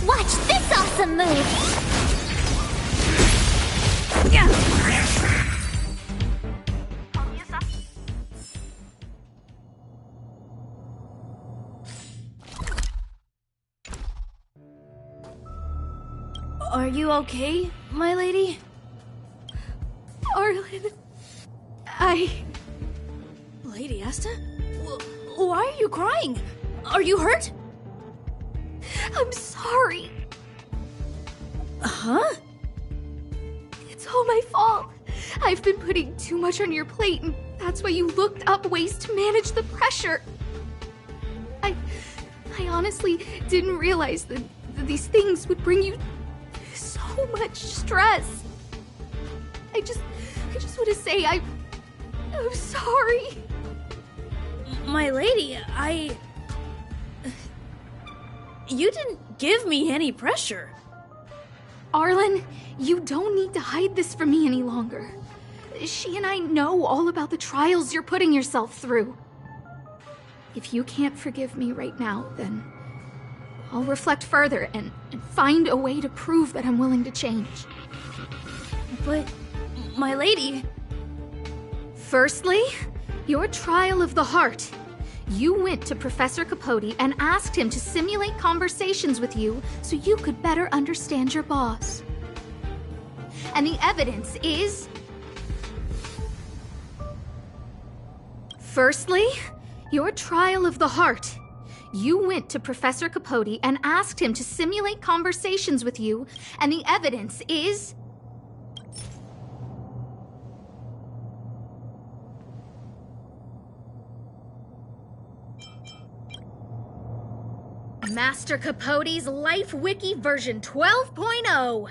Watch this awesome move! Are you okay, my lady? Arlen, Lady Asta? Why are you crying? Are you hurt? I'm sorry. Huh? It's all my fault. I've been putting too much on your plate, and that's why you looked up ways to manage the pressure. I honestly didn't realize that these things would bring you so much stress. I just want to say I'm sorry. My lady, You didn't give me any pressure. Arlen, you don't need to hide this from me any longer. She and I know all about the trials you're putting yourself through. If you can't forgive me right now, then I'll reflect further and find a way to prove that I'm willing to change. But, my lady... Firstly, your trial of the heart. You went to Professor Capote and asked him to simulate conversations with you so you could better understand your boss. And the evidence is... Firstly, your trial of the heart. You went to Professor Capote and asked him to simulate conversations with you, and the evidence is... Master Capote's Life Wiki version 12.0.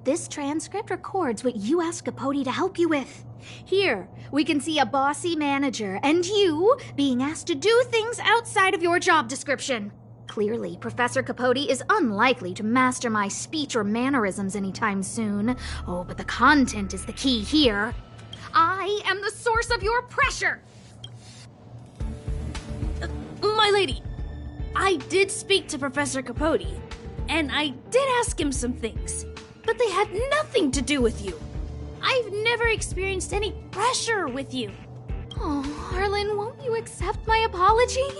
This transcript records what you asked Capote to help you with. Here, we can see a bossy manager and you being asked to do things outside of your job description. clearly, Professor Capote is unlikely to master my speech or mannerisms anytime soon. Oh, but the content is the key here. I am the source of your pressure! My lady, I did speak to Professor Capote, and I did ask him some things, but they had nothing to do with you. I've never experienced any pressure with you. Oh, Arlen, won't you accept my apology?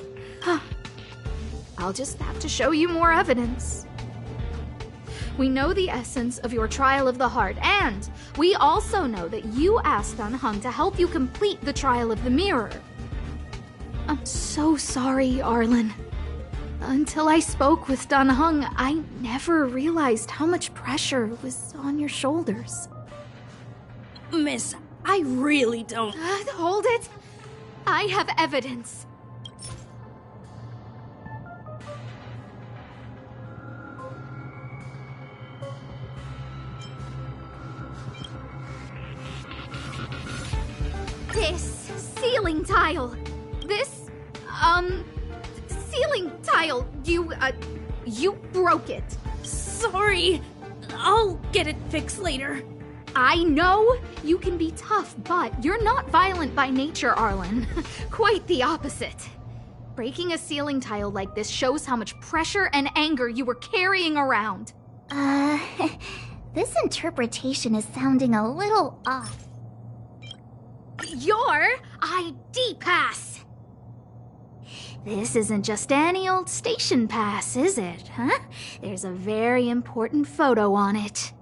I'll just have to show you more evidence. We know the essence of your trial of the heart, and we also know that you asked Dunhung to help you complete the trial of the mirror. I'm so sorry, Arlen. Until I spoke with Dunhung, I never realized how much pressure was on your shoulders. Miss, I really don't. Hold it! I have evidence. This ceiling tile. This, ceiling tile. You broke it. Sorry. I'll get it fixed later. I know you can be tough, but you're not violent by nature, Arlen. Quite the opposite. Breaking a ceiling tile like this shows how much pressure and anger you were carrying around. This interpretation is sounding a little off. Your ID pass! This isn't just any old station pass, is it, huh? There's a very important photo on it.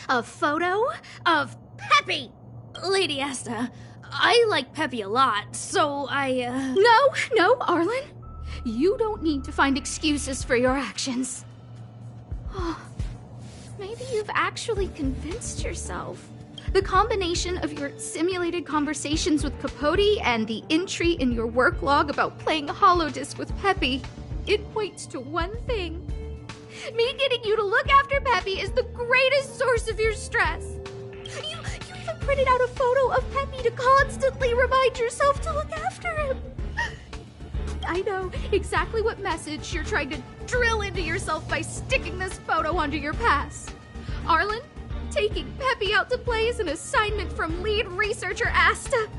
A photo of Peppy! Lady Asta, I like Peppy a lot, so I, No, Arlen. You don't need to find excuses for your actions. Maybe you've actually convinced yourself. The combination of your simulated conversations with Capote and the entry in your work log about playing holodisc with Peppy, it points to one thing. Me getting you to look after Peppy is the greatest source of your stress. You even printed out a photo of Peppy to constantly remind yourself to look after him. I know exactly what message you're trying to drill into yourself by sticking this photo onto your pass. Arlen, taking Peppy out to play is an assignment from lead researcher Asta.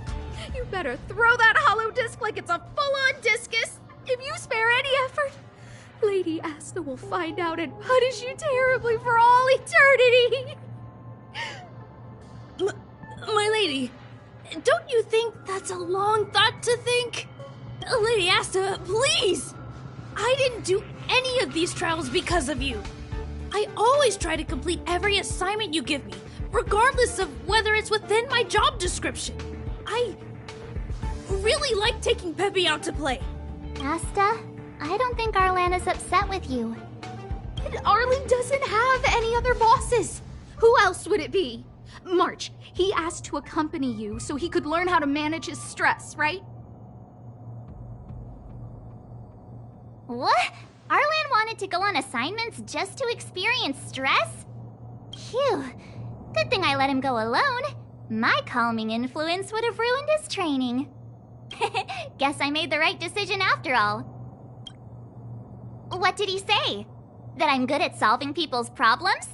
You better throw that holodisc like it's a full-on discus. If you spare any effort, Lady Asta will find out and punish you terribly for all eternity. My lady, don't you think that's a long thought to think? Lady Asta, please! I didn't do any of these trials because of you. I always try to complete every assignment you give me, regardless of whether it's within my job description. I really like taking Peppy out to play. Asta, I don't think Arlan is upset with you. And Arlen doesn't have any other bosses. Who else would it be? March, he asked to accompany you so he could learn how to manage his stress, right? What? Arlan wanted to go on assignments just to experience stress? Phew. Good thing I let him go alone. My calming influence would have ruined his training. Guess I made the right decision after all. What did he say? That I'm good at solving people's problems?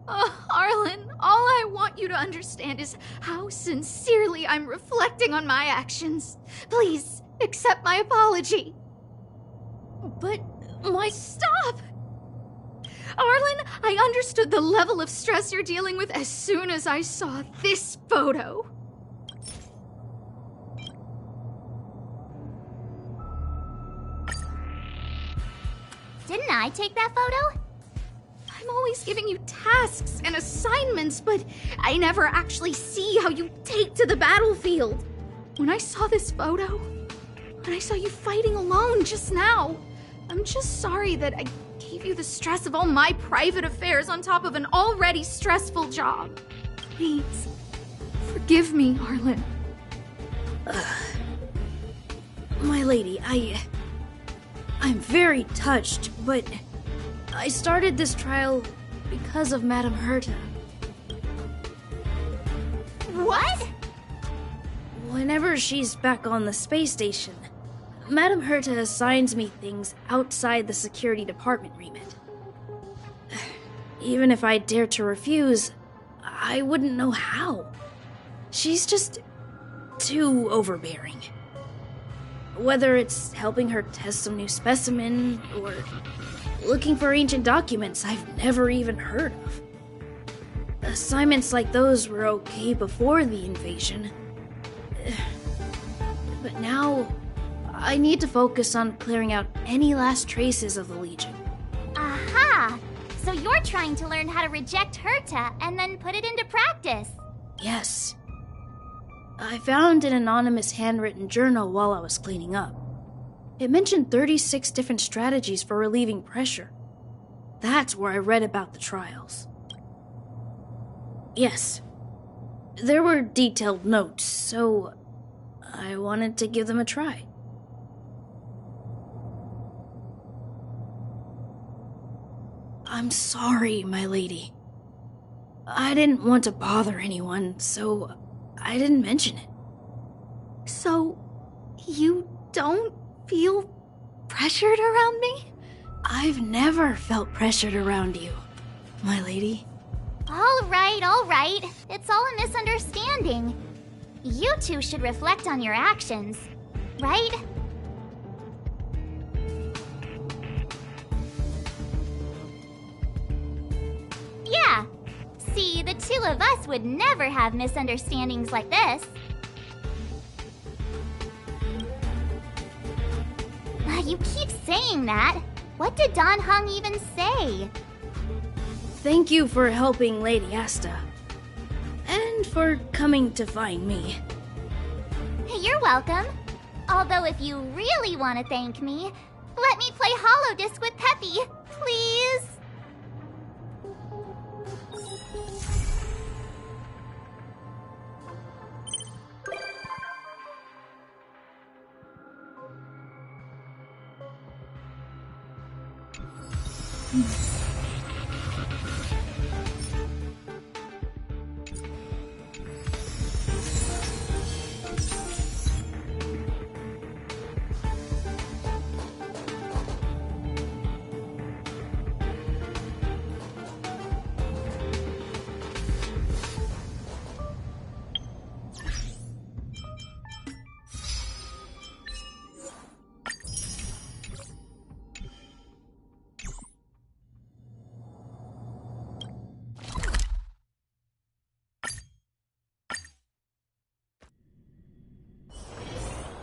Arlen, all I want you to understand is how sincerely I'm reflecting on my actions. Please, accept my apology. But Stop! Arlen, I understood the level of stress you're dealing with as soon as I saw this photo. Didn't I take that photo? I'm always giving you tasks and assignments, but I never actually see how you take to the battlefield. When I saw this photo, when I saw you fighting alone just now, I'm just sorry that I gave you the stress of all my private affairs on top of an already stressful job. Please, forgive me, Arlen. My lady, I'm very touched, but I started this trial because of Madame Herta. What? Whenever she's back on the space station, Madame Herta assigns me things outside the security department remit. Even if I dared to refuse, I wouldn't know how. She's just too overbearing. Whether it's helping her test some new specimen, or looking for ancient documents I've never even heard of. Assignments like those were okay before the invasion. But now, I need to focus on clearing out any last traces of the Legion. Aha! So you're trying to learn how to reject Herta and then put it into practice. Yes. I found an anonymous handwritten journal while I was cleaning up. It mentioned 36 different strategies for relieving pressure. That's where I read about the trials. Yes. There were detailed notes, so I wanted to give them a try. I'm sorry, my lady. I didn't want to bother anyone, so I didn't mention it. So, you don't feel pressured around me? I've never felt pressured around you, my lady. All right. It's all a misunderstanding. You two should reflect on your actions, right? Yeah. See, the two of us would never have misunderstandings like this. You keep saying that. What did Don Hung even say? Thank you for helping Lady Asta. And for coming to find me. You're welcome. Although if you really want to thank me, let me play Hollow Disc with Peppy, please.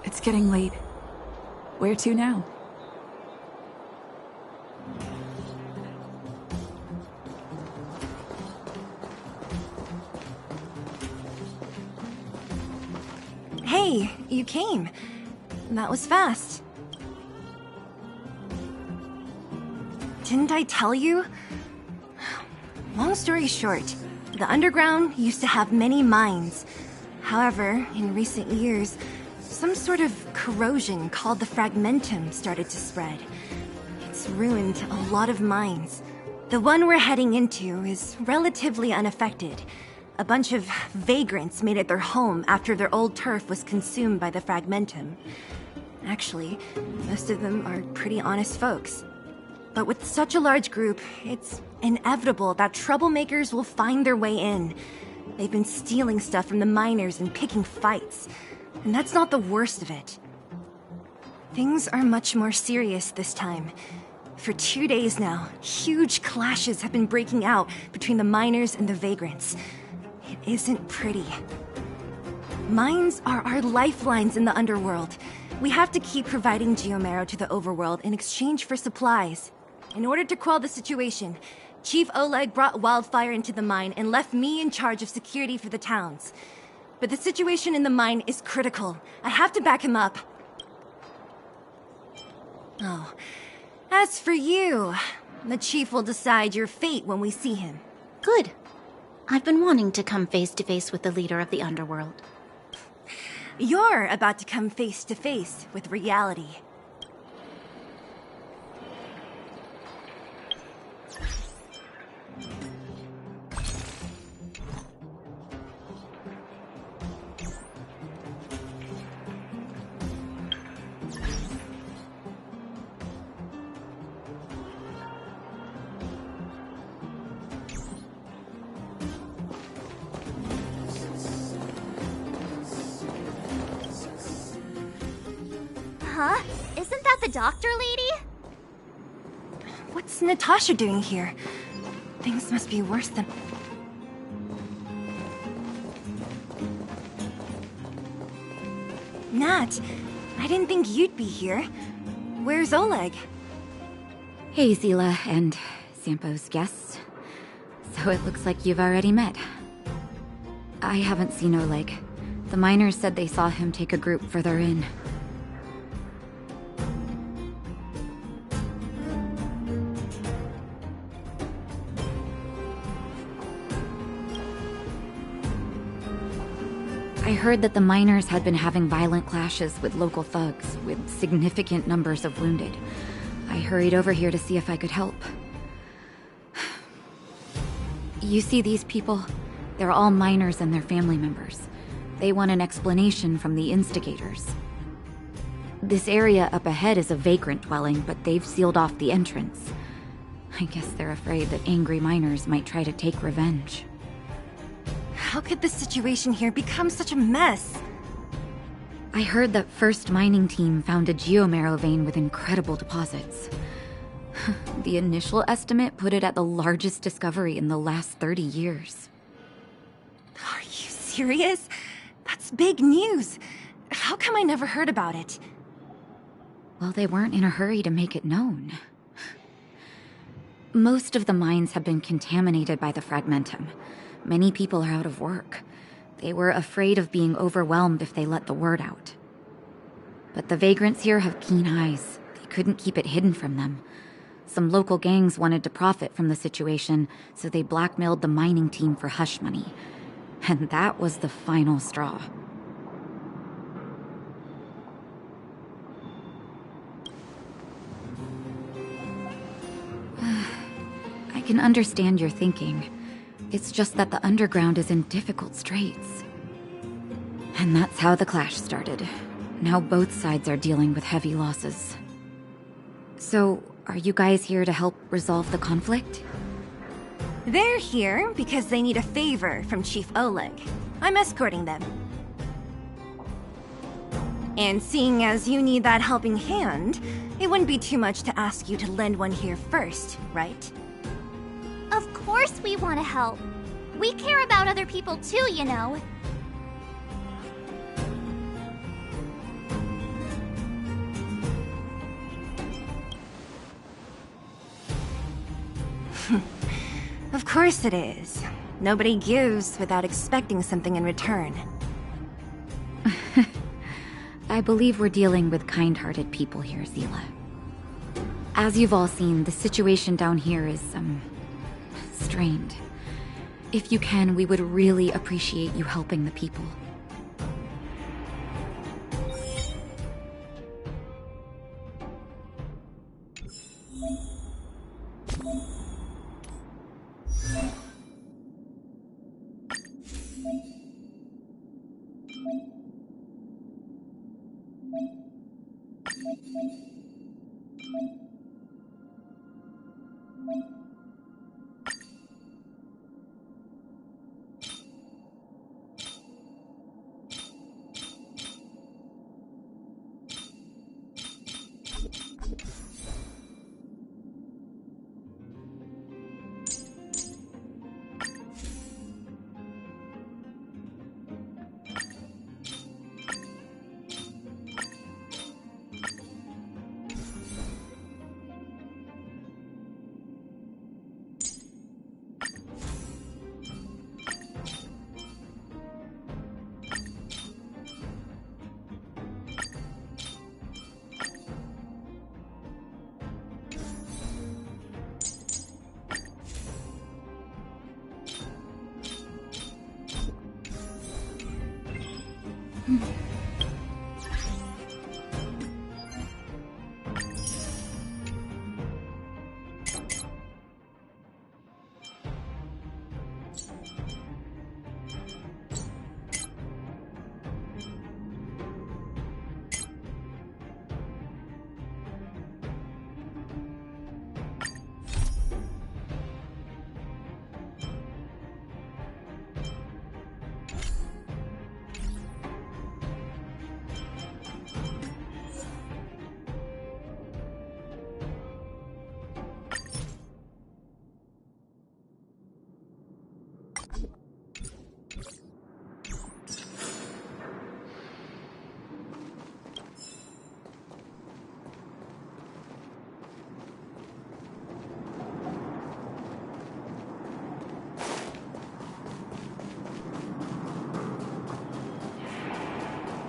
It's getting late. Where to now? Hey, you came. That was fast. Didn't I tell you? Long story short, the underground used to have many mines. However, in recent years, some sort of corrosion called the fragmentum started to spread. It's ruined a lot of mines. The one we're heading into is relatively unaffected. A bunch of vagrants made it their home after their old turf was consumed by the fragmentum. Actually, most of them are pretty honest folks. But with such a large group, it's inevitable that troublemakers will find their way in. They've been stealing stuff from the miners and picking fights. And that's not the worst of it. Things are much more serious this time. For 2 days now, huge clashes have been breaking out between the miners and the vagrants. It isn't pretty. Mines are our lifelines in the underworld. We have to keep providing geomarrow to the overworld in exchange for supplies. In order to quell the situation, Chief Oleg brought wildfire into the mine and left me in charge of security for the towns. But the situation in the mine is critical. I have to back him up. Oh, as for you, the Chief will decide your fate when we see him. Good. I've been wanting to come face to face with the leader of the underworld. You're about to come face to face with reality. Huh? Isn't that the doctor lady? What's Natasha doing here? Things must be worse than... Nat, I didn't think you'd be here. Where's Oleg? Hey, Zila and Sampo's guests. So it looks like you've already met. I haven't seen Oleg. The miners said they saw him take a group further in. I heard that the miners had been having violent clashes with local thugs, with significant numbers of wounded. I hurried over here to see if I could help. You see these people? They're all miners and their family members. They want an explanation from the instigators. This area up ahead is a vagrant dwelling, but they've sealed off the entrance. I guess they're afraid that angry miners might try to take revenge. How could the situation here become such a mess? I heard that First Mining Team found a geomarrow vein with incredible deposits. The initial estimate put it at the largest discovery in the last 30 years. Are you serious? That's big news. How come I never heard about it? Well, they weren't in a hurry to make it known. Most of the mines have been contaminated by the fragmentum. Many people are out of work. They were afraid of being overwhelmed if they let the word out. But the vagrants here have keen eyes. They couldn't keep it hidden from them. Some local gangs wanted to profit from the situation, so they blackmailed the mining team for hush money. And that was the final straw. I can understand your thinking. It's just that the underground is in difficult straits. And that's how the clash started. Now both sides are dealing with heavy losses. So, are you guys here to help resolve the conflict? They're here because they need a favor from Chief Oleg. I'm escorting them. And seeing as you need that helping hand, it wouldn't be too much to ask you to lend one here first, right? Of course we want to help. We care about other people too, you know. Of course it is. Nobody gives without expecting something in return. I believe we're dealing with kind-hearted people here, Zila. As you've all seen, the situation down here is, strained. If you can, we would really appreciate you helping the people.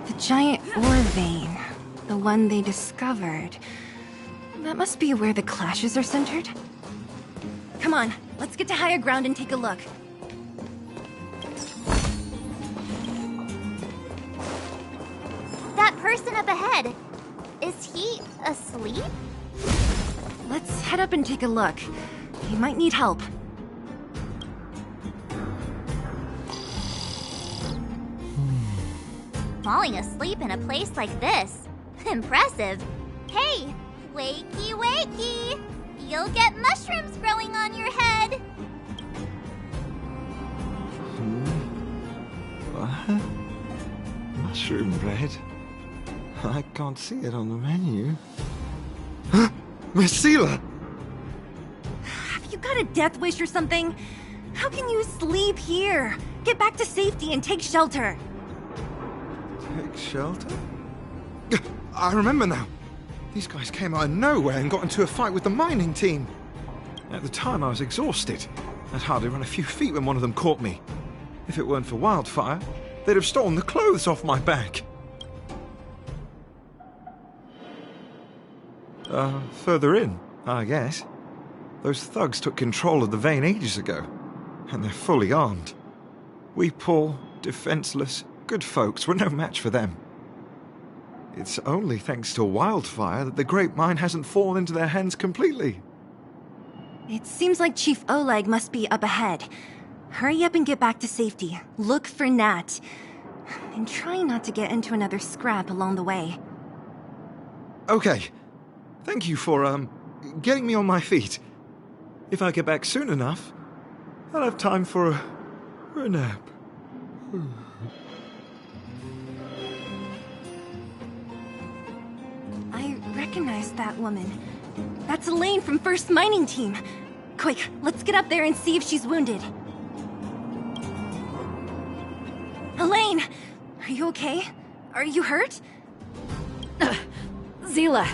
The giant ore vein. The one they discovered. That must be where the clashes are centered. Come on, let's get to higher ground and take a look. That person up ahead, is he asleep? Let's head up and take a look. He might need help. Falling asleep in a place like this. Impressive. Hey, wakey wakey! You'll get mushrooms growing on your head. What? Mushroom bread? I can't see it on the menu. Miss Seela! Have you got a death wish or something? How can you sleep here? Get back to safety and take shelter. Take shelter? I remember now. These guys came out of nowhere and got into a fight with the mining team. At the time, I was exhausted. I'd hardly run a few feet when one of them caught me. If it weren't for Wildfire, they'd have stolen the clothes off my back. Further in, I guess. Those thugs took control of the vein ages ago, and they're fully armed. We poor, defenseless, good folks were no match for them. It's only thanks to Wildfire that the Great Mine hasn't fallen into their hands completely. It seems like Chief Oleg must be up ahead. Hurry up and get back to safety. Look for Nat. And try not to get into another scrap along the way. Okay. Thank you for, getting me on my feet. If I get back soon enough, I'll have time for a nap. I recognize that woman. That's Elaine from First Mining Team. Quick, let's get up there and see if she's wounded. Elaine! Are you okay? Are you hurt? Seela,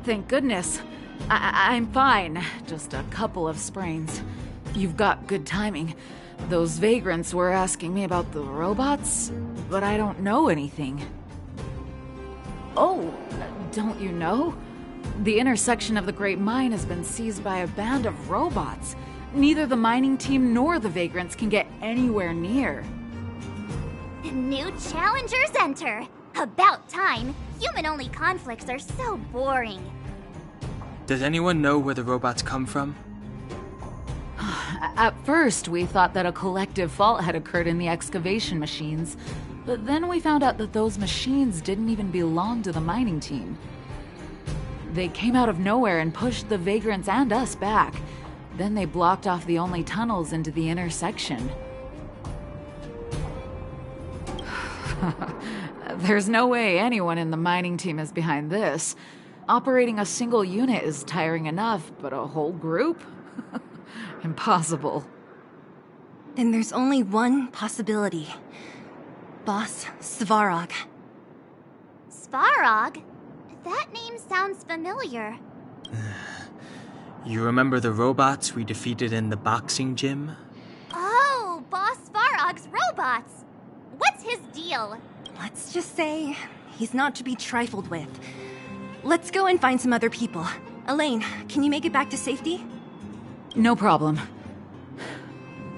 thank goodness. I'm fine. Just a couple of sprains. You've got good timing. Those vagrants were asking me about the robots, but I don't know anything. Oh, don't you know? The intersection of the Great Mine has been seized by a band of robots. Neither the mining team nor the vagrants can get anywhere near. New challengers enter. About time. Human-only conflicts are so boring. Does anyone know where the robots come from? At first, we thought that a collective fault had occurred in the excavation machines, but then we found out that those machines didn't even belong to the mining team. They came out of nowhere and pushed the vagrants and us back. Then they blocked off the only tunnels into the intersection. There's no way anyone in the mining team is behind this. Operating a single unit is tiring enough, but a whole group? Impossible. Then there's only one possibility. Boss Svarog. Svarog? That name sounds familiar. You remember the robots we defeated in the boxing gym? Oh, Boss Svarog's robots! What's his deal? Let's just say he's not to be trifled with. Let's go and find some other people. Elaine, can you make it back to safety? No problem.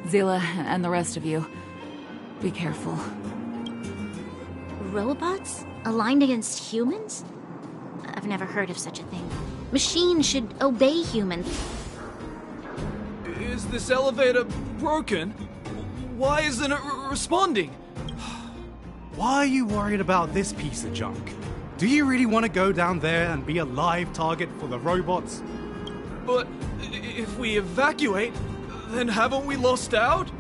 Seela and the rest of you, be careful. Robots? Aligned against humans? I've never heard of such a thing. Machines should obey humans. Is this elevator broken? Why isn't it responding? Why are you worried about this piece of junk? Do you really want to go down there and be a live target for the robots? But if we evacuate, then haven't we lost out?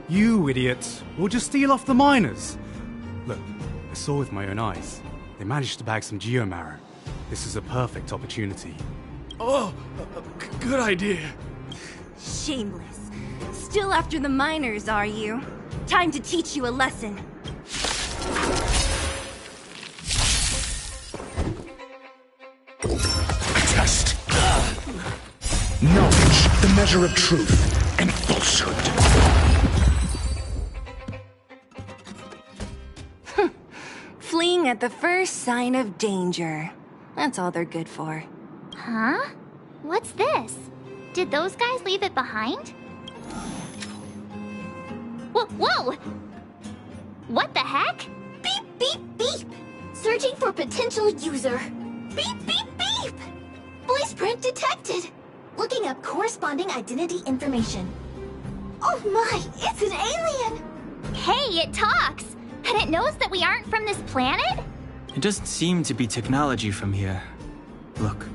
You idiots! We'll just steal off the miners. Look, I saw with my own eyes. They managed to bag some geomarrow. This is a perfect opportunity. Oh, good idea. Shameless. Still after the miners, are you? Time to teach you a lesson. Test. Knowledge, the measure of truth and falsehood. Fleeing at the first sign of danger. That's all they're good for. Huh? What's this? Did those guys leave it behind? Whoa! What the heck? Beep, beep, beep! Searching for potential user. Beep, beep, beep! Voice print detected. Looking up corresponding identity information. Oh my, it's an alien! Hey, it talks! And it knows that we aren't from this planet? It doesn't seem to be technology from here. Look,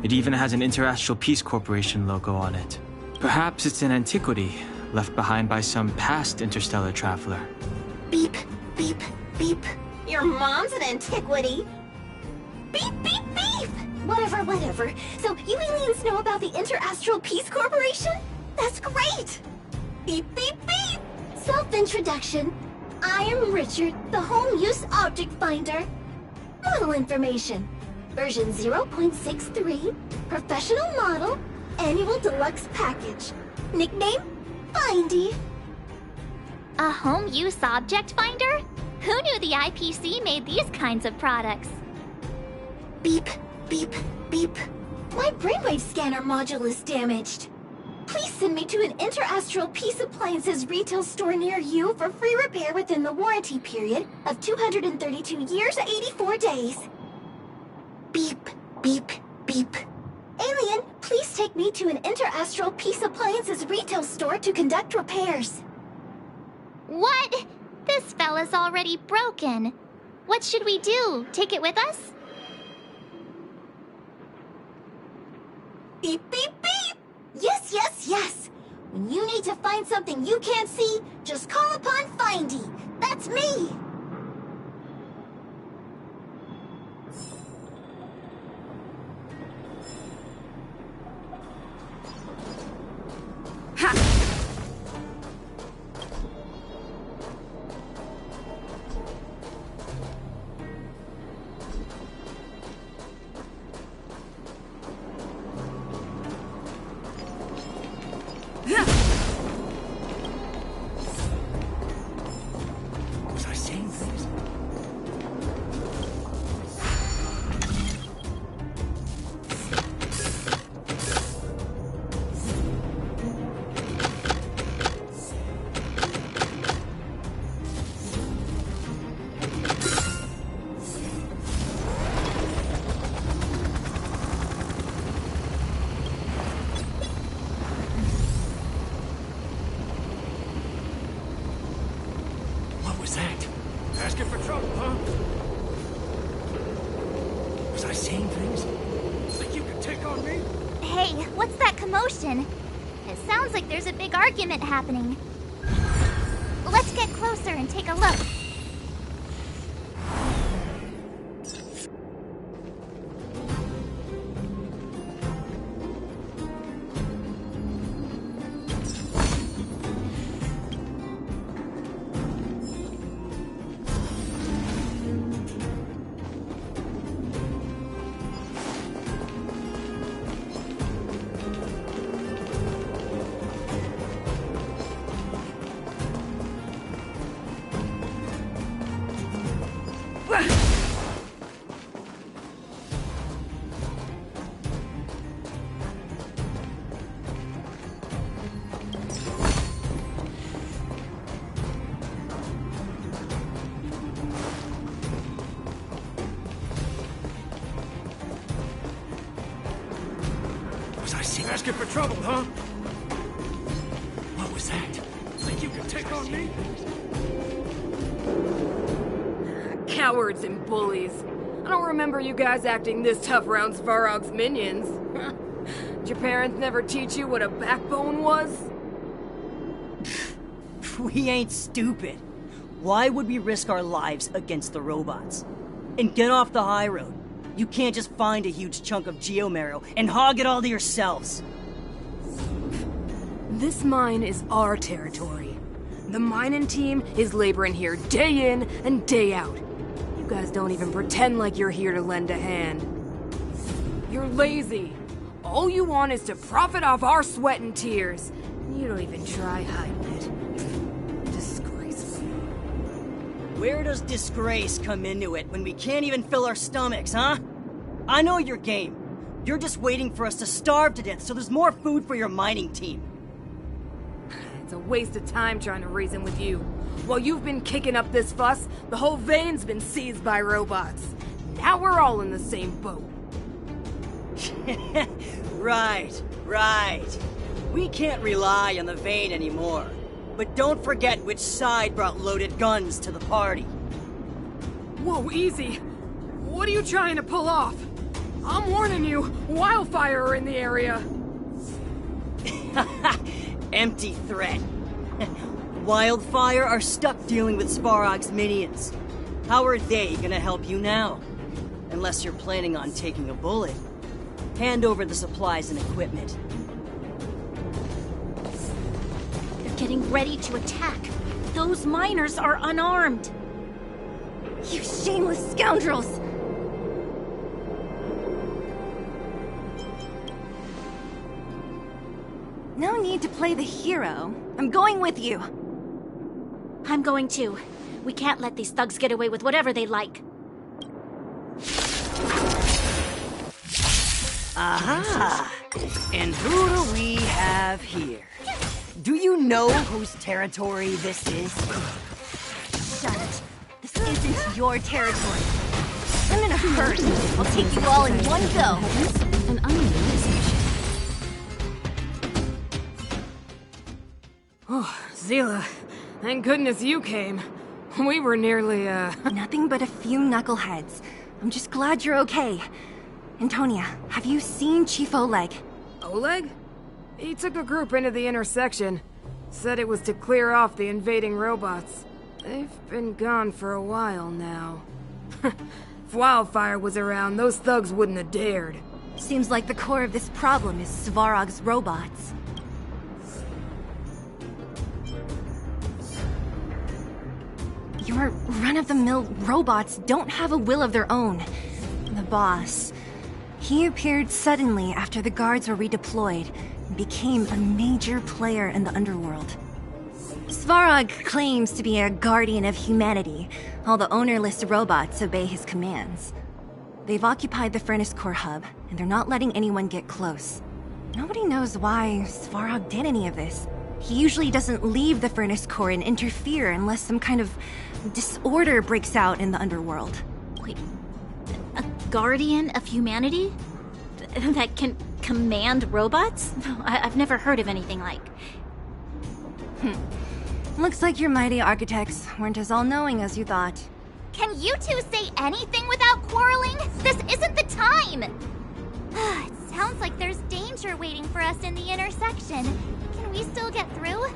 it even has an Interastral Peace Corporation logo on it. Perhaps it's an antiquity, left behind by some past interstellar traveler. Beep, beep, beep. Your mom's an antiquity. Beep, beep, beep! Whatever. So you aliens know about the Interastral Peace Corporation? That's great! Beep, beep, beep! Self-introduction. I am Richard, the Home Use Object Finder. Model information. Version 0.63, Professional Model, Annual Deluxe Package. Nickname? Findy. A home use object finder? Who knew the IPC made these kinds of products? Beep, beep, beep. My brainwave scanner module is damaged. Please send me to an Interastral Peace Appliances retail store near you for free repair within the warranty period of 232 years, 84 days. Beep, beep, beep. Alien, please take me to an Interastral Peace Appliances retail store to conduct repairs. What? This fella's already broken. What should we do? Take it with us? Beep, beep, beep! Yes! When you need to find something you can't see, just call upon Findy. That's me! Was I saying things? What was that? Asking for trouble, huh? Was I saying things? Think you could take on me? Hey, what's that commotion? It sounds like there's a big argument happening. Let's get closer and take a look. Was I saying asking for trouble, huh? What was that? Think you could take on me? Cowards and bullies. I don't remember you guys acting this tough around Svarog's minions. Did your parents never teach you what a backbone was? We ain't stupid. Why would we risk our lives against the robots? And get off the high road. You can't just find a huge chunk of geomarrow and hog it all to yourselves. This mine is our territory. The mining team is laboring here day in and day out. You guys don't even pretend like you're here to lend a hand. You're lazy. All you want is to profit off our sweat and tears. You don't even try hiding it. Disgraceful. Where does disgrace come into it when we can't even fill our stomachs, huh? I know your game. You're just waiting for us to starve to death so there's more food for your mining team. It's a waste of time trying to reason with you. While you've been kicking up this fuss, the whole vein's been seized by robots. Now we're all in the same boat. Right. We can't rely on the vein anymore. But don't forget which side brought loaded guns to the party. Whoa, easy. What are you trying to pull off? I'm warning you, Wildfire are in the area. Empty threat. Wildfire are stuck dealing with Svarog's minions. How are they gonna help you now? Unless you're planning on taking a bullet. Hand over the supplies and equipment. They're getting ready to attack. Those miners are unarmed. You shameless scoundrels! No need to play the hero. I'm going with you. I'm going too. We can't let these thugs get away with whatever they like. Aha! And who do we have here? Do you know whose territory this is? Shut it. This isn't your territory. I'm in a hurry. I'll take you all in one go. An unknown. Oh, Zila, thank goodness you came. We were nearly, Nothing but a few knuckleheads. I'm just glad you're okay. Antonia, have you seen Chief Oleg? Oleg? He took a group into the intersection. Said it was to clear off the invading robots. They've been gone for a while now. If Wildfire was around, those thugs wouldn't have dared. Seems like the core of this problem is Svarog's robots. Your run-of-the-mill robots don't have a will of their own. The boss, he appeared suddenly after the guards were redeployed and became a major player in the underworld. Svarog claims to be a guardian of humanity, while the ownerless robots obey his commands. They've occupied the Furnace Core hub, and they're not letting anyone get close. Nobody knows why Svarog did any of this. He usually doesn't leave the Furnace Core and interfere unless some kind of disorder breaks out in the underworld. Wait, a guardian of humanity? That can command robots? No, I've never heard of anything like. Looks like your mighty architects weren't as all-knowing as you thought. Can you two say anything without quarreling? This isn't the time! It sounds like there's danger waiting for us in the intersection. Can we still get through?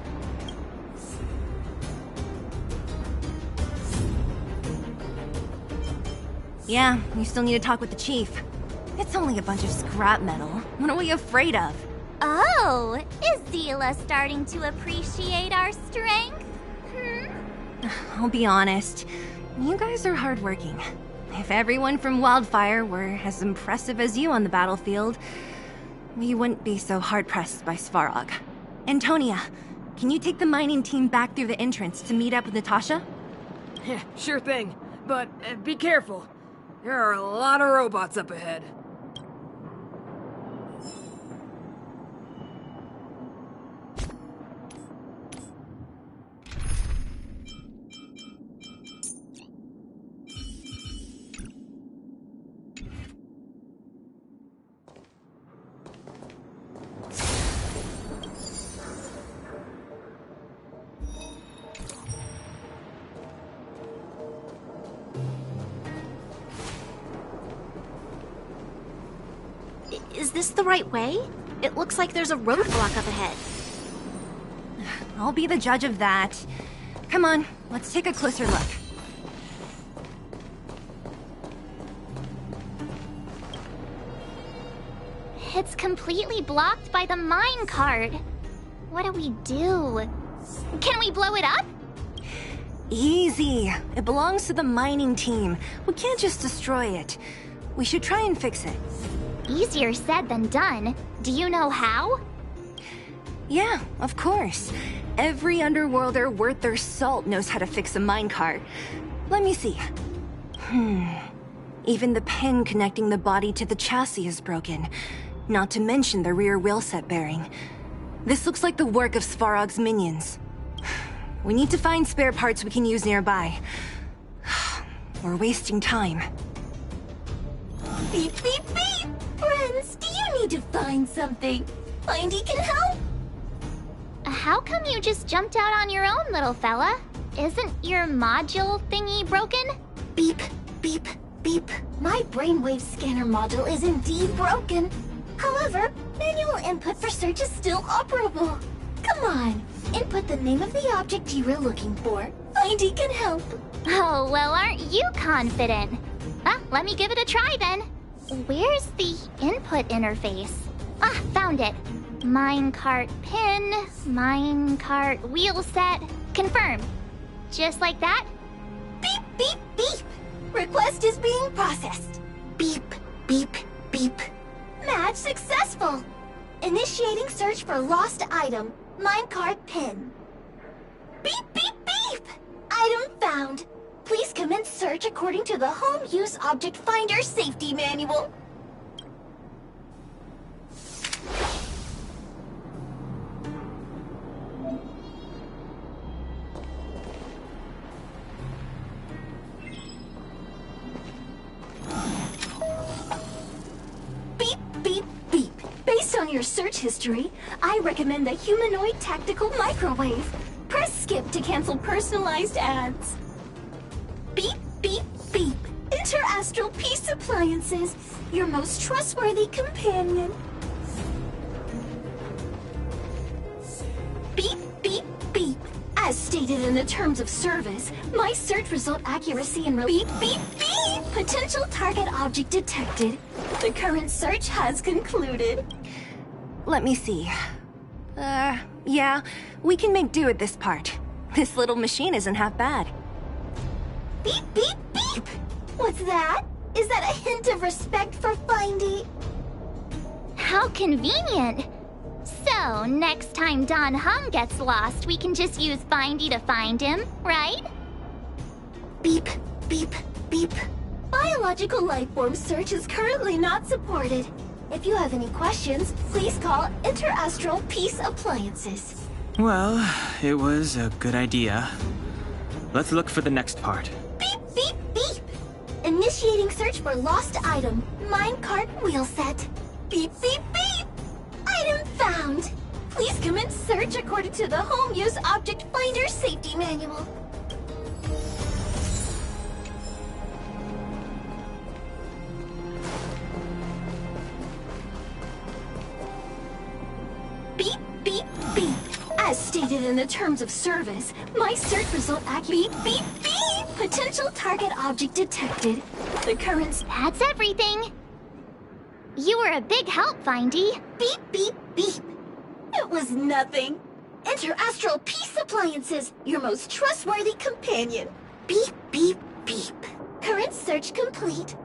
Yeah, you still need to talk with the chief. It's only a bunch of scrap metal. What are we afraid of? Oh, is Zila starting to appreciate our strength? I'll be honest. You guys are hardworking. If everyone from Wildfire were as impressive as you on the battlefield, we wouldn't be so hard-pressed by Svarog. Antonia, can you take the mining team back through the entrance to meet up with Natasha? Yeah, sure thing. But be careful. There are a lot of robots up ahead. Is this the right way? It looks like there's a roadblock up ahead. I'll be the judge of that. Come on, let's take a closer look. It's completely blocked by the mine cart. what do we do? Can we blow it up? Easy. It belongs to the mining team. We can't just destroy it. We should try and fix it. Easier said than done. Do you know how? Yeah, of course. Every underworlder worth their salt knows how to fix a minecart. Let me see. Even the pin connecting the body to the chassis is broken. Not to mention the rear wheel set bearing. This looks like the work of Svarog's minions. We need to find spare parts we can use nearby. We're wasting time. Beep, beep, beep! Friends, do you need to find something? Findy can help? How come you just jumped out on your own, little fella? Isn't your module thingy broken? Beep, beep, beep. My brainwave scanner module is indeed broken. However, manual input for search is still operable. Come on, input the name of the object you were looking for. Findy can help. Oh, well, aren't you confident? Let me give it a try then. Where's the input interface? Found it. Minecart pin, minecart wheel set, confirmed. Just like that? Beep, beep, beep. Request is being processed. Beep, beep, beep. Match successful. Initiating search for lost item, minecart pin. Beep, beep, beep. Item found. Please commence search according to the Home Use Object Finder Safety Manual. Beep, beep, beep. Based on your search history, I recommend the humanoid tactical microwave. Press skip to cancel personalized ads. Beep, beep, beep. Interastral Peace Appliances, your most trustworthy companion. Beep, beep, beep. As stated in the terms of service, my search result accuracy and beep, beep, beep. Potential target object detected. The current search has concluded. Let me see. Yeah, we can make do with this part. This little machine isn't half bad. Beep, beep, beep! What's that? Is that a hint of respect for Findy? How convenient! So, next time Don Hum gets lost, we can just use Findy to find him, right? Beep, beep, beep. Biological life form search is currently not supported. If you have any questions, please call Interastral Peace Appliances. Well, it was a good idea. Let's look for the next part. Beep, beep, beep! Initiating search for lost item, minecart wheel set. Beep, beep, beep! Item found! Please commence search according to the Home Use Object Finder Safety Manual. Beep, beep, beep. As stated in the terms of service, my search result accurate. Beep, beep, beep. Potential target object detected. The current... That's everything. You were a big help, Findy. Beep, beep, beep. It was nothing. Interastral Peace Appliances, your most trustworthy companion. Beep, beep, beep. Current search complete.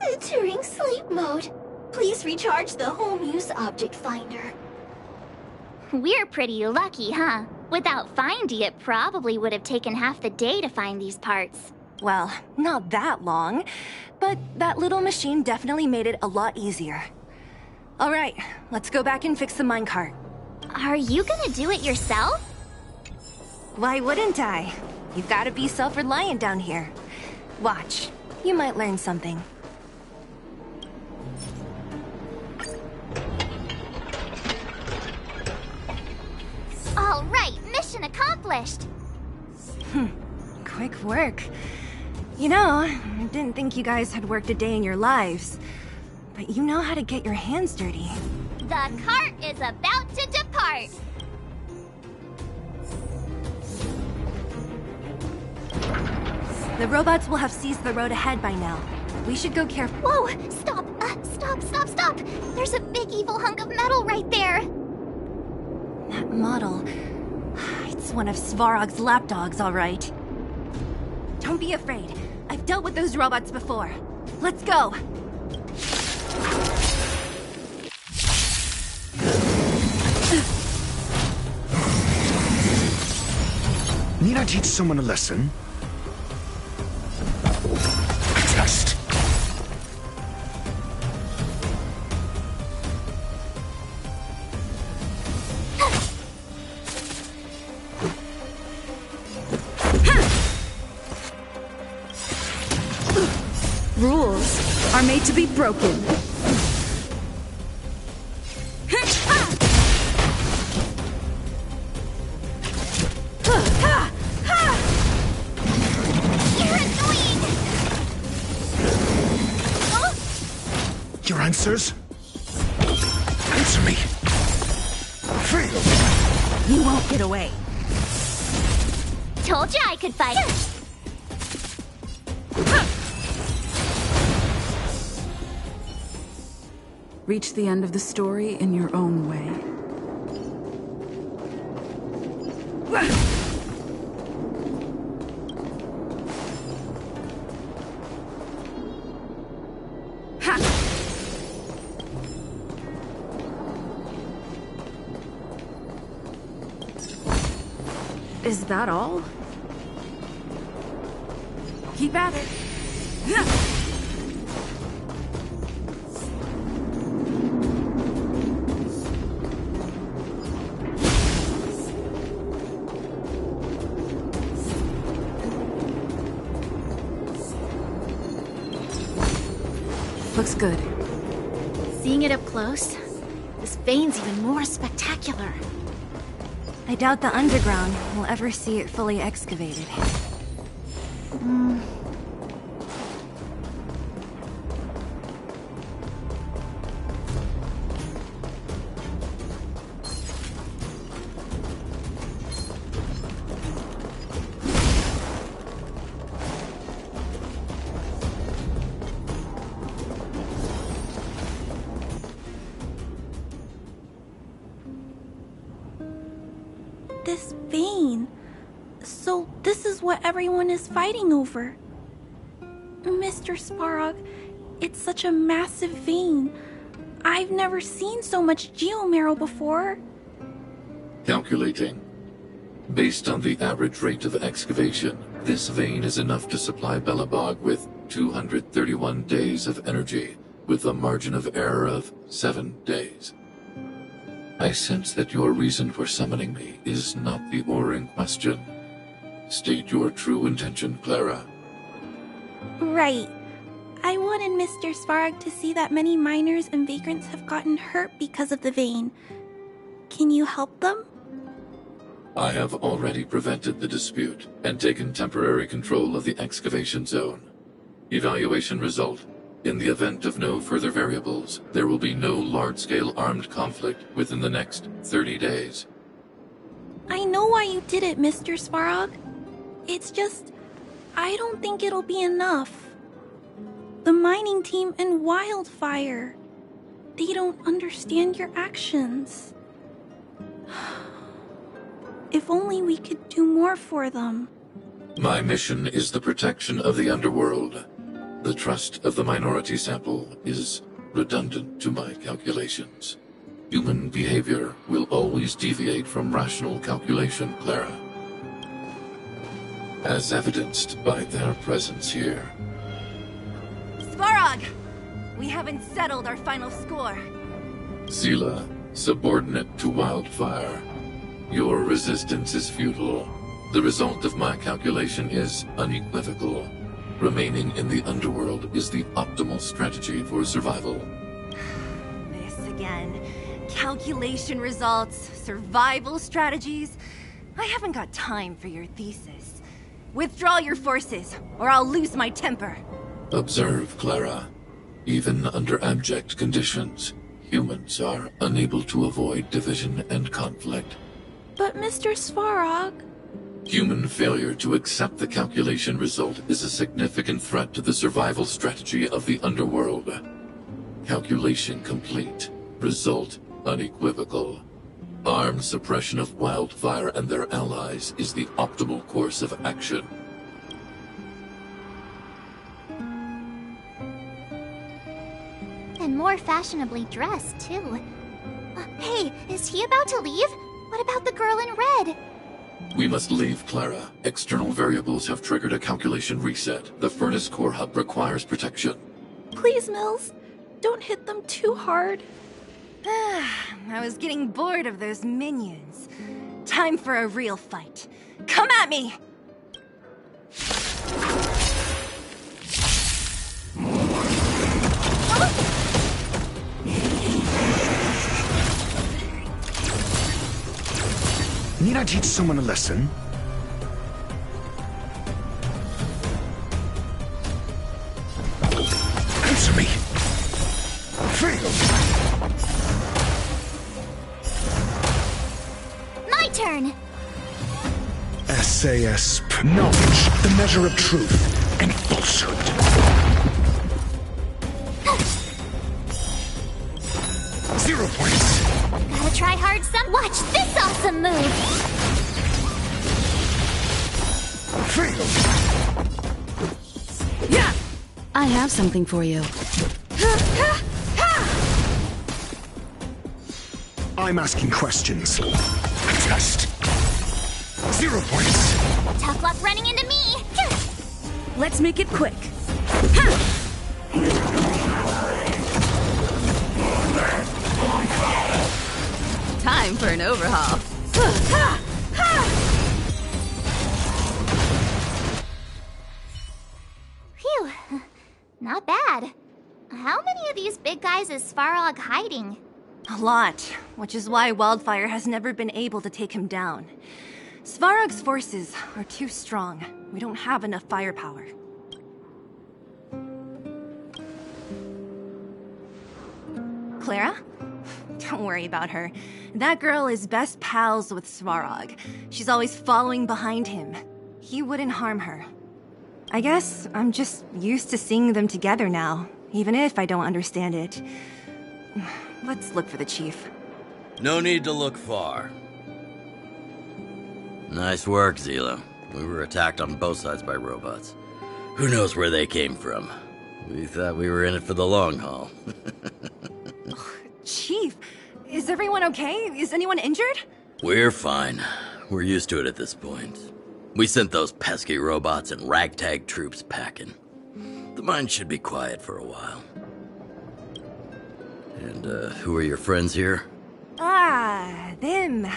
Entering sleep mode. Please recharge the Home Use Object Finder. We're pretty lucky, huh? Without Findy, it probably would have taken half the day to find these parts. Well, not that long, but that little machine definitely made it a lot easier. All right, let's go back and fix the minecart. Are you gonna do it yourself? Why wouldn't I? You've got to be self-reliant down here. Watch, you might learn something. All right, mission accomplished. Quick work. You know, I didn't think you guys had worked a day in your lives, but you know how to get your hands dirty. The cart is about to depart. The robots will have seized the road ahead by now. We should go careful. Whoa! Stop! Stop! Stop, stop, stop! There's a big evil hunk of metal right there! That model... It's one of Svarog's lapdogs, all right. Don't be afraid. I've dealt with those robots before. Let's go! Need I teach someone a lesson? Test. Rules are made to be broken. Your answers? Answer me. Fail. You won't get away. Told you I could fight. Reach the end of the story in your own way. Is that all? Keep at it. Looks good. Seeing it up close, this vein's even more spectacular. I doubt the underground will ever see it fully excavated. This vein. So this is what everyone is fighting over. Mr. Svarog, it's such a massive vein. I've never seen so much geomarrow before. Calculating. Based on the average rate of excavation, this vein is enough to supply Belobog with 231 days of energy, with a margin of error of 7 days. I sense that your reason for summoning me is not the ore in question. State your true intention, Clara. Right. I wanted Mr. Svarog to see that many miners and vagrants have gotten hurt because of the vein. Can you help them? I have already prevented the dispute and taken temporary control of the excavation zone. Evaluation result. In the event of no further variables, there will be no large-scale armed conflict within the next 30 days. I know why you did it, Mr. Svarog. It's just, I don't think it'll be enough. The mining team and Wildfire, they don't understand your actions. If only we could do more for them. My mission is the protection of the underworld. The trust of the minority sample is redundant to my calculations. Human behavior will always deviate from rational calculation, Clara. As evidenced by their presence here. Svarog! We haven't settled our final score. Sela, subordinate to Wildfire. Your resistance is futile. The result of my calculation is unequivocal. Remaining in the underworld is the optimal strategy for survival. This again. Calculation results, survival strategies. I haven't got time for your thesis. Withdraw your forces, or I'll lose my temper. Observe, Clara. Even under abject conditions, humans are unable to avoid division and conflict. But Mr. Svarog... Human failure to accept the calculation result is a significant threat to the survival strategy of the underworld. Calculation complete. Result unequivocal. Armed suppression of Wildfire and their allies is the optimal course of action. And more fashionably dressed, too. Hey, is he about to leave? What about the girl in red? We must leave, Clara. External variables have triggered a calculation reset. The furnace core hub requires protection. Please, Mills, don't hit them too hard. I was getting bored of those minions. Time for a real fight. Come at me! Need I teach someone a lesson? Answer me! Fail! My turn! SAS. Knowledge, the measure of truth and falsehood. 0 points. Gotta try hard some. Watch this awesome move! Fail! Yeah! I have something for you. I'm asking questions. Test. 0 points. Tough luck running into me! Let's make it quick. Time for an overhaul. Phew. Not bad. How many of these big guys is Svarog hiding? A lot, which is why Wildfire has never been able to take him down. Svarog's forces are too strong. We don't have enough firepower. Clara? Don't worry about her. That girl is best pals with Svarog. She's always following behind him. He wouldn't harm her. I guess I'm just used to seeing them together now, even if I don't understand it. Let's look for the chief. No need to look far. Nice work, Zila. We were attacked on both sides by robots. Who knows where they came from? We thought we were in it for the long haul. Chief, is everyone okay? Is anyone injured? We're fine. We're used to it at this point. We sent those pesky robots and ragtag troops packing. The mine should be quiet for a while. And, who are your friends here? Ah, them.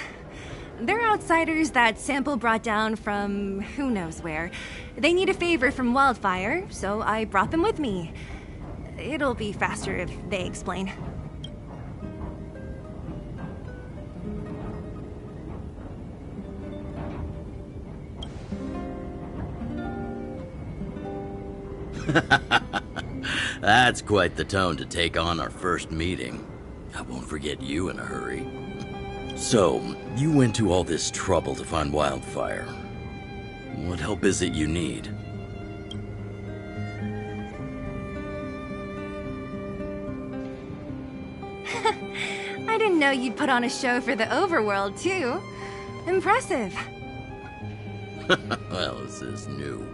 They're outsiders that Sample brought down from who knows where. They need a favor from Wildfire, so I brought them with me. It'll be faster if they explain. That's quite the tone to take on our first meeting. I won't forget you in a hurry. So, you went to all this trouble to find Wildfire. What help is it you need? I didn't know you'd put on a show for the overworld, too. Impressive. Well, this is new.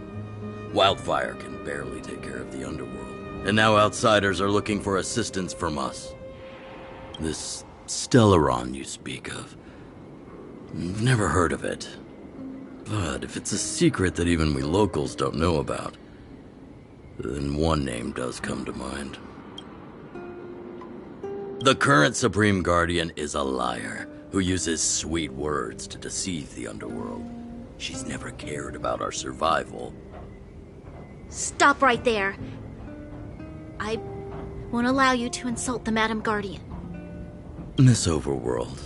Wildfire can barely take care of the underworld. And now outsiders are looking for assistance from us. This Stellaron you speak of. I've never heard of it. But if it's a secret that even we locals don't know about, then one name does come to mind. The current Supreme Guardian is a liar who uses sweet words to deceive the underworld. She's never cared about our survival. Stop right there. I won't allow you to insult the Madam Guardian. Miss Overworld,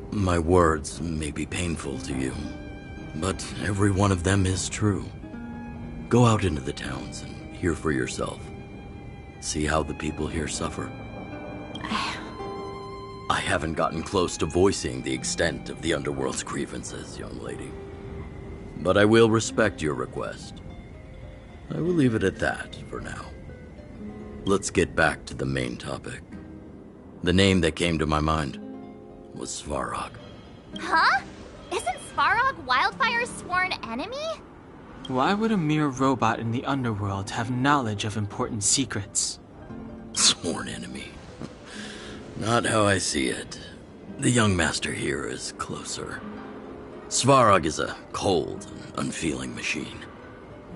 my words may be painful to you, but every one of them is true. Go out into the towns and hear for yourself. See how the people here suffer. I haven't gotten close to voicing the extent of the underworld's grievances, young lady. But I will respect your request. I will leave it at that for now. let's get back to the main topic. The name that came to my mind was Svarog. Huh? Isn't Svarog Wildfire's sworn enemy? Why would a mere robot in the underworld have knowledge of important secrets? Sworn enemy. Not how I see it. The young master here is closer. Svarog is a cold and unfeeling machine.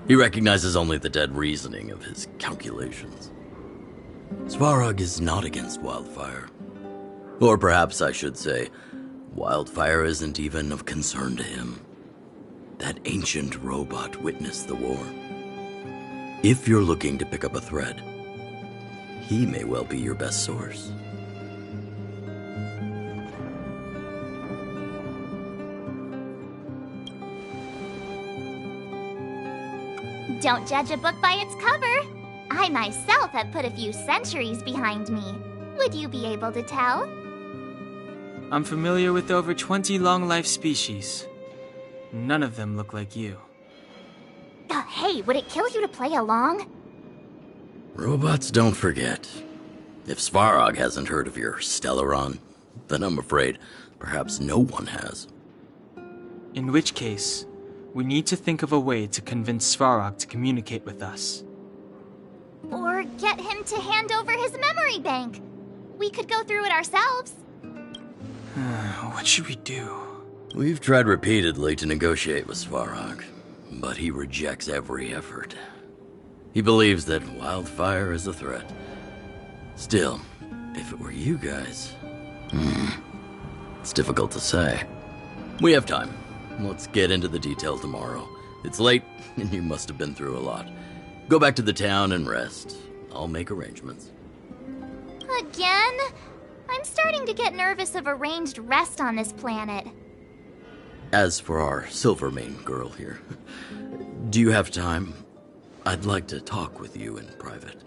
He recognizes only the dead reasoning of his calculations. Svarog is not against Wildfire. Or perhaps I should say, Wildfire isn't even of concern to him. That ancient robot witnessed the war. If you're looking to pick up a thread, he may well be your best source. Don't judge a book by its cover. I myself have put a few centuries behind me. Would you be able to tell? I'm familiar with over 20 long-life species. None of them look like you. Hey, would it kill you to play along? Robots don't forget. If Svarog hasn't heard of your Stellaron, then I'm afraid perhaps no one has. In which case, we need to think of a way to convince Svarog to communicate with us. Or get him to hand over his memory bank. We could go through it ourselves. What should we do? We've tried repeatedly to negotiate with Svarog, but he rejects every effort. He believes that Wildfire is a threat. Still, if it were you guys... it's difficult to say. We have time. Let's get into the details tomorrow. It's late, and you must have been through a lot. Go back to the town and rest. I'll make arrangements. Again? I'm starting to get nervous of arranged rest on this planet. As for our Silvermane girl here, do you have time? I'd like to talk with you in private.